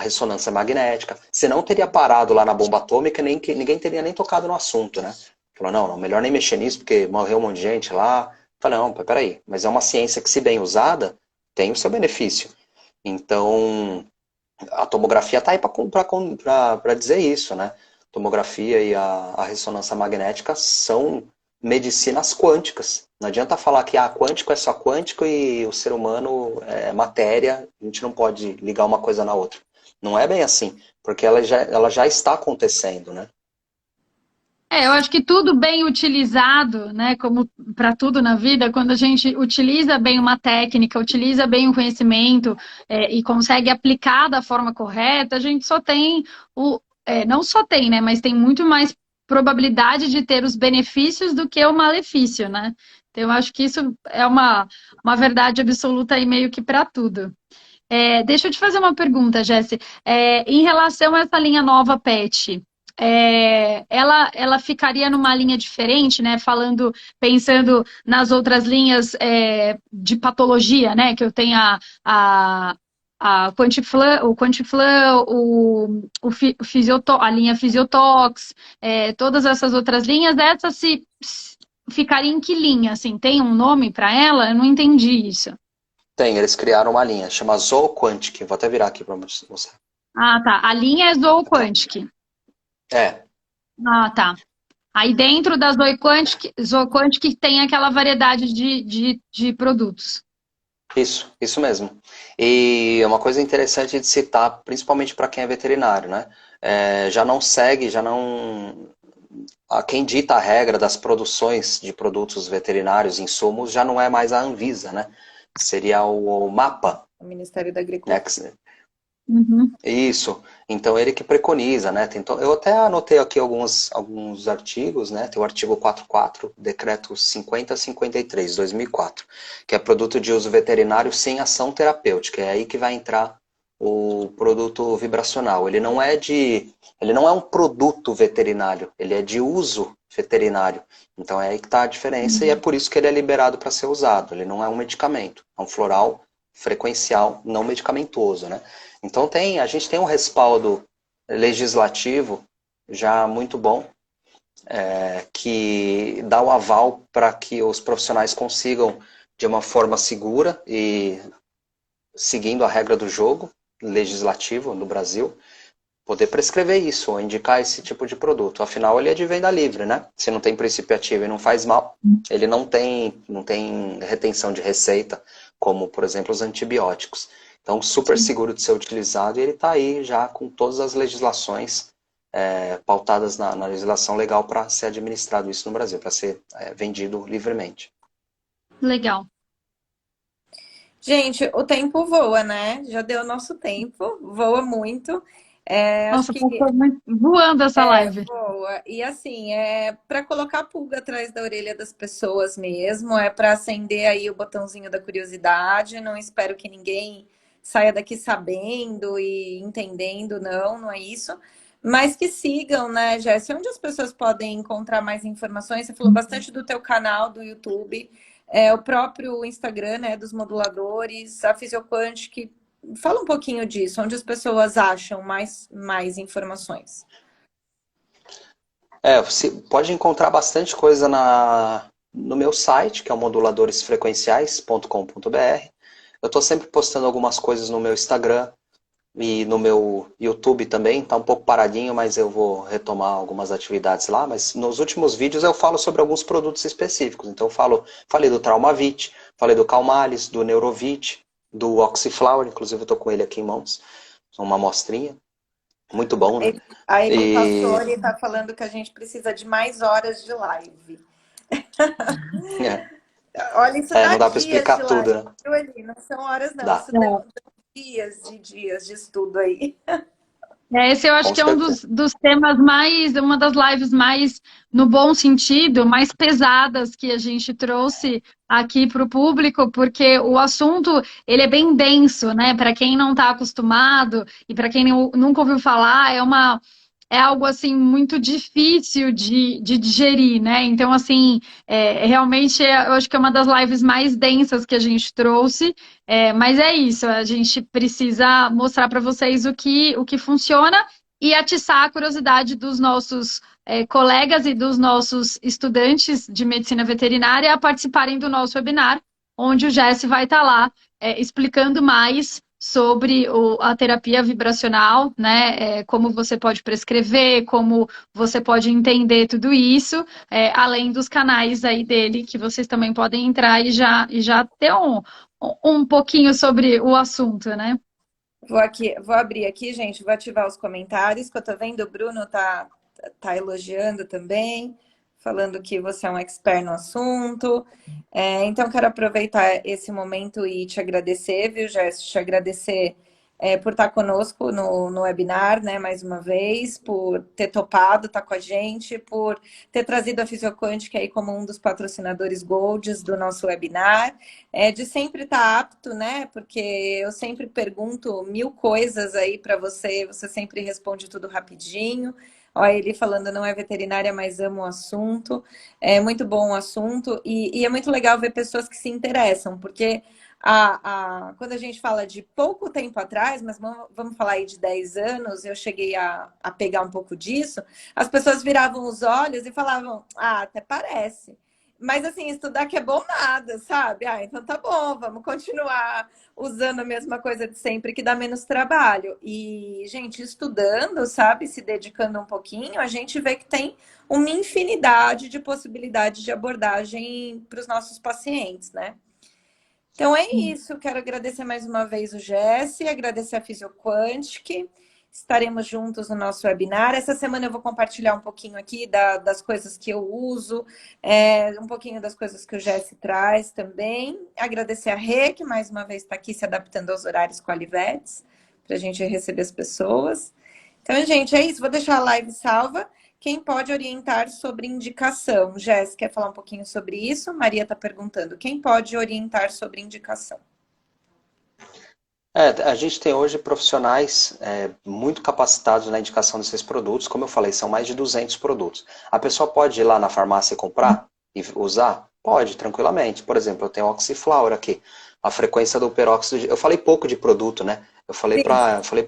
ressonância magnética. Se não teria parado lá na bomba atômica, nem que ninguém teria nem tocado no assunto, né? Falou, não, melhor nem mexer nisso, porque morreu um monte de gente lá. Falei, não, peraí, mas é uma ciência que, se bem usada, tem o seu benefício. Então, a tomografia está aí para dizer isso, né? Tomografia e a ressonância magnética são medicinas quânticas. Não adianta falar que quântico é só quântico e o ser humano é matéria, a gente não pode ligar uma coisa na outra. Não é bem assim, porque ela já está acontecendo, né? Eu acho que tudo bem utilizado, né, como para tudo na vida, quando a gente utiliza bem uma técnica, utiliza bem o conhecimento, e consegue aplicar da forma correta, a gente só tem não só tem, né, mas tem muito mais probabilidade de ter os benefícios do que o malefício, né? Então, eu acho que isso é uma verdade absoluta aí meio que para tudo. Deixa eu te fazer uma pergunta, Jesse. Em relação a essa linha nova PET, ela ficaria numa linha diferente, né? Pensando nas outras linhas de patologia, né? Que eu tenho a Quantiflan, o Quantiflan, a linha Fisiotox, todas essas outras linhas, se ficaria em que linha? Assim, tem um nome para ela? Eu não entendi isso. Tem, eles criaram uma linha, chama Zooquantic. Vou até virar aqui para mostrar. Ah, tá. A linha é Zooquantic. É, Ah, tá. Aí dentro da Zooquantic tem aquela variedade de produtos. isso mesmo. E é uma coisa interessante de citar, principalmente para quem é veterinário, né? Já não segue, já não. Quem dita a regra das produções de produtos veterinários, insumos, já não é mais a Anvisa, né? Seria o MAPA, O Ministério da né? Agricultura. Uhum. Isso. Então ele que preconiza, né? Eu até anotei aqui alguns artigos, né? Tem o artigo 44, decreto 5053, 2004, que é produto de uso veterinário sem ação terapêutica. É aí que vai entrar o produto vibracional. Ele não é um produto veterinário, ele é de uso veterinário. Então é aí que está a diferença e é por isso que ele é liberado para ser usado. Ele não é um medicamento, é um floral frequencial não medicamentoso, né? Então a gente tem um respaldo legislativo já muito bom, que dá o aval para que os profissionais consigam, de uma forma segura e seguindo a regra do jogo legislativo no Brasil, poder prescrever isso, ou indicar esse tipo de produto. Afinal, ele é de venda livre, né? Se não tem princípio ativo e não faz mal, ele não tem retenção de receita, como, por exemplo, os antibióticos. Então, super seguro de ser utilizado, e ele está aí já com todas as legislações pautadas na legislação legal para ser administrado isso no Brasil, para ser vendido livremente. Legal. Gente, o tempo voa, né? Já deu o nosso tempo, voa muito. Acho Nossa, que passou voando essa live. voa. E assim, é para colocar a pulga atrás da orelha das pessoas mesmo, é para acender aí o botãozinho da curiosidade. Não espero que ninguém saia daqui sabendo e entendendo, não é isso. Mas que sigam, né, Jéssica? Onde as pessoas podem encontrar mais informações? Você falou bastante do teu canal do YouTube, o próprio Instagram, né, dos moduladores, a Fisioquantic. Fala um pouquinho disso, onde as pessoas acham mais informações. Você pode encontrar bastante coisa no meu site, que é o moduladoresfrequenciais.com.br. Eu estou sempre postando algumas coisas no meu Instagram e no meu YouTube também. Está um pouco paradinho, mas eu vou retomar algumas atividades lá. Mas nos últimos vídeos eu falo sobre alguns produtos específicos. Então eu falei do Traumavit, falei do Calmales, do Neurovit, do Oxyflower, inclusive eu estou com ele aqui em mãos. Uma amostrinha. Muito bom, né? Aí me passou, ele tá falando que a gente precisa de mais horas de live. Olha, isso dá não dá para dias explicar de tudo, live, né? viu, Eli? Não são horas, não. Dá. Isso deu dias e dias de estudo aí. Esse eu acho Com que é um certeza. dos temas uma das lives mais, no bom sentido, mais pesadas que a gente trouxe aqui para o público, porque o assunto, ele é bem denso, né? Para quem não está acostumado e para quem nunca ouviu falar, é algo, assim, muito difícil de digerir, né? Então, assim, realmente, eu acho que é uma das lives mais densas que a gente trouxe. Mas é isso, a gente precisa mostrar para vocês o que funciona e atiçar a curiosidade dos nossos colegas e dos nossos estudantes de medicina veterinária a participarem do nosso webinar, onde o Jesse vai estar lá explicando mais sobre a terapia vibracional, né? Como você pode prescrever, como você pode entender tudo isso, além dos canais aí dele, que vocês também podem entrar e já ter um pouquinho sobre o assunto, né? Vou abrir aqui, gente, vou ativar os comentários, que eu tô vendo, o Bruno tá elogiando também, falando que você é um expert no assunto. Então, quero aproveitar esse momento e te agradecer, viu, Jéssica? Te agradecer por estar conosco no webinar, né, mais uma vez, por ter topado estar com a gente, por ter trazido a Fisioquantic aí como um dos patrocinadores Golds do nosso webinar, de sempre estar apto, né, porque eu sempre pergunto 1000 coisas aí para você, você sempre responde tudo rapidinho. Olha, ele falando, não é veterinária, mas amo o assunto. É muito bom o assunto e é muito legal ver pessoas que se interessam, porque quando a gente fala de pouco tempo atrás, mas vamos falar aí de 10 anos, eu cheguei a pegar um pouco disso, as pessoas viravam os olhos e falavam, até parece. Mas assim, estudar que é bom nada, sabe? Então tá bom, vamos continuar usando a mesma coisa de sempre, que dá menos trabalho. E, gente, estudando, sabe, se dedicando um pouquinho, a gente vê que tem uma infinidade de possibilidades de abordagem para os nossos pacientes, né? Então é isso, quero agradecer mais uma vez o Jesse, agradecer a Fisioquantic. Estaremos juntos no nosso webinar. Essa semana eu vou compartilhar um pouquinho aqui das coisas que eu uso, um pouquinho das coisas que o Jesse traz também. Agradecer a Rê, que mais uma vez está aqui se adaptando aos horários com a Livetes, para a gente receber as pessoas. Então, gente, é isso. Vou deixar a live salva. Quem pode orientar sobre indicação? Jéssica, quer falar um pouquinho sobre isso? Maria está perguntando. Quem pode orientar sobre indicação? A gente tem hoje profissionais muito capacitados na indicação desses produtos. Como eu falei, são mais de 200 produtos. A pessoa pode ir lá na farmácia e comprar e usar? Pode, tranquilamente. Por exemplo, eu tenho Oxyflower aqui. A frequência do peróxido... Eu falei pouco de produto, né? Eu falei não falei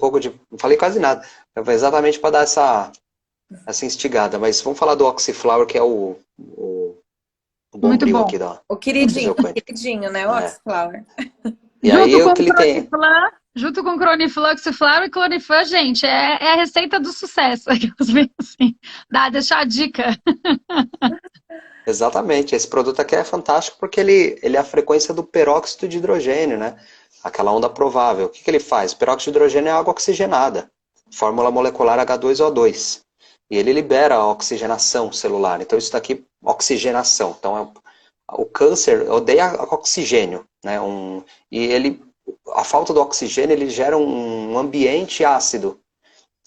quase nada. Exatamente para dar essa instigada. Mas vamos falar do Oxyflower, que é o Muito bombril bom. aqui da O queridinho, né? O Oxyflower. E aí o que ele tem... Junto com Croniflux, Flower e Clonifan, gente, é a receita do sucesso. Assim, deixar a dica. Exatamente, esse produto aqui é fantástico porque ele é a frequência do peróxido de hidrogênio, né? Aquela onda provável. O que ele faz? O peróxido de hidrogênio é água oxigenada, fórmula molecular H2O2. E ele libera a oxigenação celular. Então isso daqui, oxigenação. Então o câncer odeia oxigênio, né? A falta do oxigênio ele gera um ambiente ácido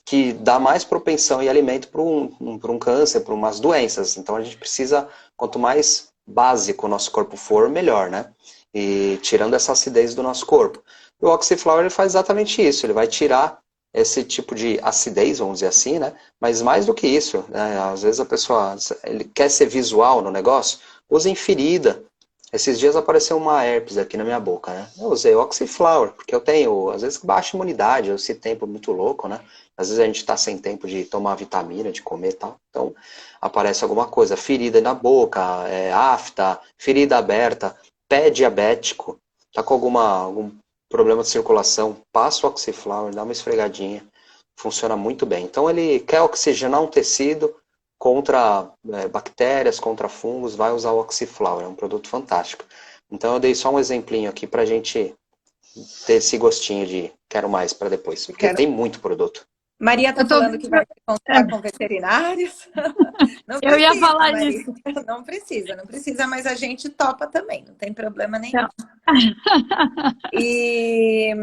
que dá mais propensão e alimento para um câncer, para umas doenças. Então a gente precisa, quanto mais básico o nosso corpo for, melhor, né? E tirando essa acidez do nosso corpo. E o Oxyflower ele faz exatamente isso, ele vai tirar esse tipo de acidez, vamos dizer assim, né? Mas mais do que isso, né? Às vezes a pessoa ele quer ser visual no negócio, usa em ferida. Esses dias apareceu uma herpes aqui na minha boca, né? Eu usei Oxyflower, porque eu tenho, às vezes, baixa imunidade, esse tempo muito louco, né? Às vezes a gente tá sem tempo de tomar vitamina, de comer e tal. Então, aparece alguma coisa, ferida na boca, afta, ferida aberta, pé diabético, tá com algum problema de circulação, passa o Oxyflower, dá uma esfregadinha, funciona muito bem. Então, ele quer oxigenar um tecido, contra bactérias, contra fungos, vai usar o Oxyflower, é um produto fantástico. Então eu dei só um exemplinho aqui pra gente ter esse gostinho de quero mais para depois, porque tem muito produto. Maria tá Eu tô falando que vai consultar com veterinários. Não Eu ia precisa, falar Maria. isso. Não precisa, mas a gente topa também, não tem problema nenhum. Não. E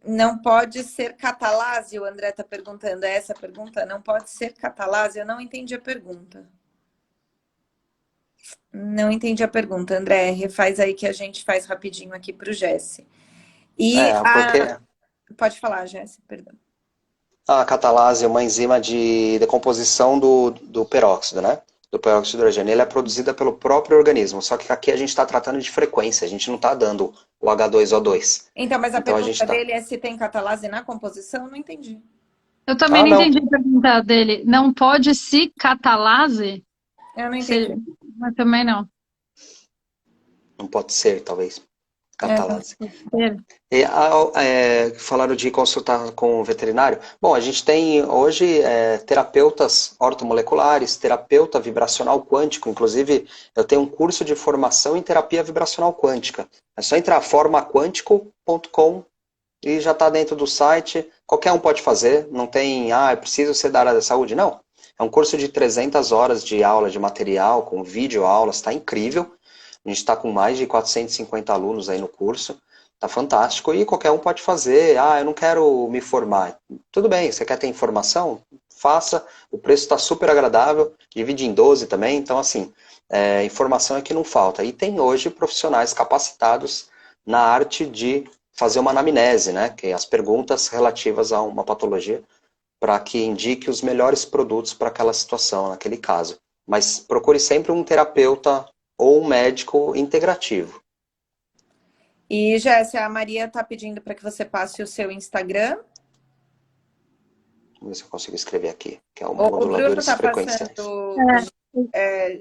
não pode ser catalase, o André tá perguntando. Essa pergunta, não pode ser catalase? Eu não entendi a pergunta. Não entendi a pergunta, André. Refaz aí que a gente faz rapidinho aqui pro Jesse. E Porque pode falar, Jesse, perdão. a catalase é uma enzima de decomposição do peróxido, né? Do peróxido de hidrogênio. Ele é produzida pelo próprio organismo, só que aqui a gente está tratando de frequência, a gente não está dando o H2O2. Então, mas a Então, pergunta dele é se tem catalase na composição? Não entendi. Eu também não não. entendi a pergunta dele. Não pode se catalase? Eu não entendi. Mas também não. Não pode ser, talvez. Catalase. Falaram de consultar com o veterinário. Bom, a gente tem hoje terapeutas ortomoleculares, terapeuta vibracional quântico. Inclusive, eu tenho um curso de formação em terapia vibracional quântica. É só entrar formaquântico.com e já está dentro do site. Qualquer um pode fazer. Não tem, é preciso ser da área da saúde. Não. É um curso de 300 horas de aula de material, com vídeo aulas. Está incrível. A gente está com mais de 450 alunos aí no curso. Tá fantástico. E qualquer um pode fazer. Eu não quero me formar. Tudo bem, você quer ter informação? Faça. O preço está super agradável. Divide em 12 também. Então, assim, informação é que não falta. E tem hoje profissionais capacitados na arte de fazer uma anamnese, né? Que é as perguntas relativas a uma patologia, para que indique os melhores produtos para aquela situação, naquele caso. Mas procure sempre um terapeuta ou um médico integrativo. E, Jéssica, a Maria está pedindo para que você passe o seu Instagram. Vamos ver se eu consigo escrever aqui, que é o moduladores frequenciais.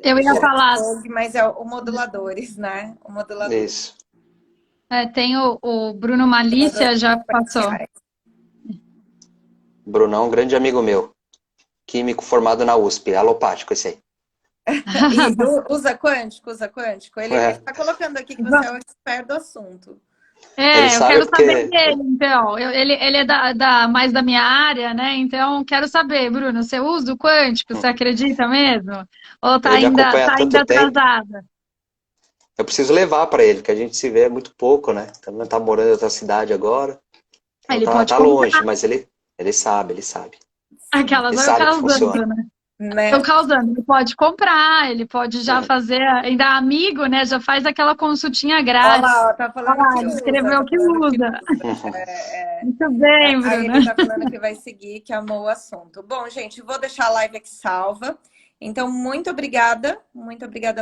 Eu ia falar. Mas é o moduladores, né? O modulador. Isso. Tem o Bruno Malícia, já passou. Brunão, um grande amigo meu. Químico formado na USP, alopático esse aí. E usa quântico? Ele está colocando aqui que você é o expert do assunto. Eu quero saber dele, então. Ele é mais da minha área, né? Então, quero saber, Bruno, você usa o quântico? Você acredita mesmo? Ou tá ainda atrasada? Eu preciso levar para ele, que a gente se vê muito pouco, né? Também tá morando em outra cidade agora. Ele pode tá longe, mas ele sabe. Aquelas ele sabe que funciona. né? Estou causando, ele pode comprar, ele pode já fazer, ainda amigo, né? Já faz aquela consultinha grátis. Olha lá, tá falando que escreveu usa. Que usa. Muito bem, Bruno. Aí ele tá falando que vai seguir, que amou o assunto. Bom, gente, vou deixar a live aqui salva. Então, muito obrigada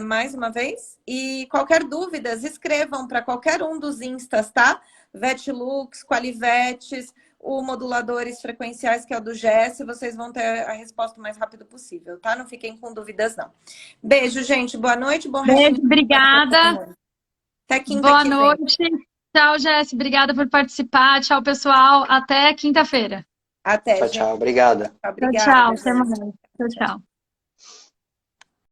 mais uma vez. E qualquer dúvida, escrevam para qualquer um dos instas, tá? Vetlux, Qualivetes, o Moduladores Frequenciais, que é o do Jesse, vocês vão ter a resposta o mais rápido possível, tá? Não fiquem com dúvidas, não. Beijo, gente. Boa noite. Bom beijo, obrigada. Até quinta. Boa noite. Tchau, Jesse. Obrigada por participar. Tchau, pessoal. Até quinta-feira. Até, tchau, obrigada. Tchau, até mais. Tchau.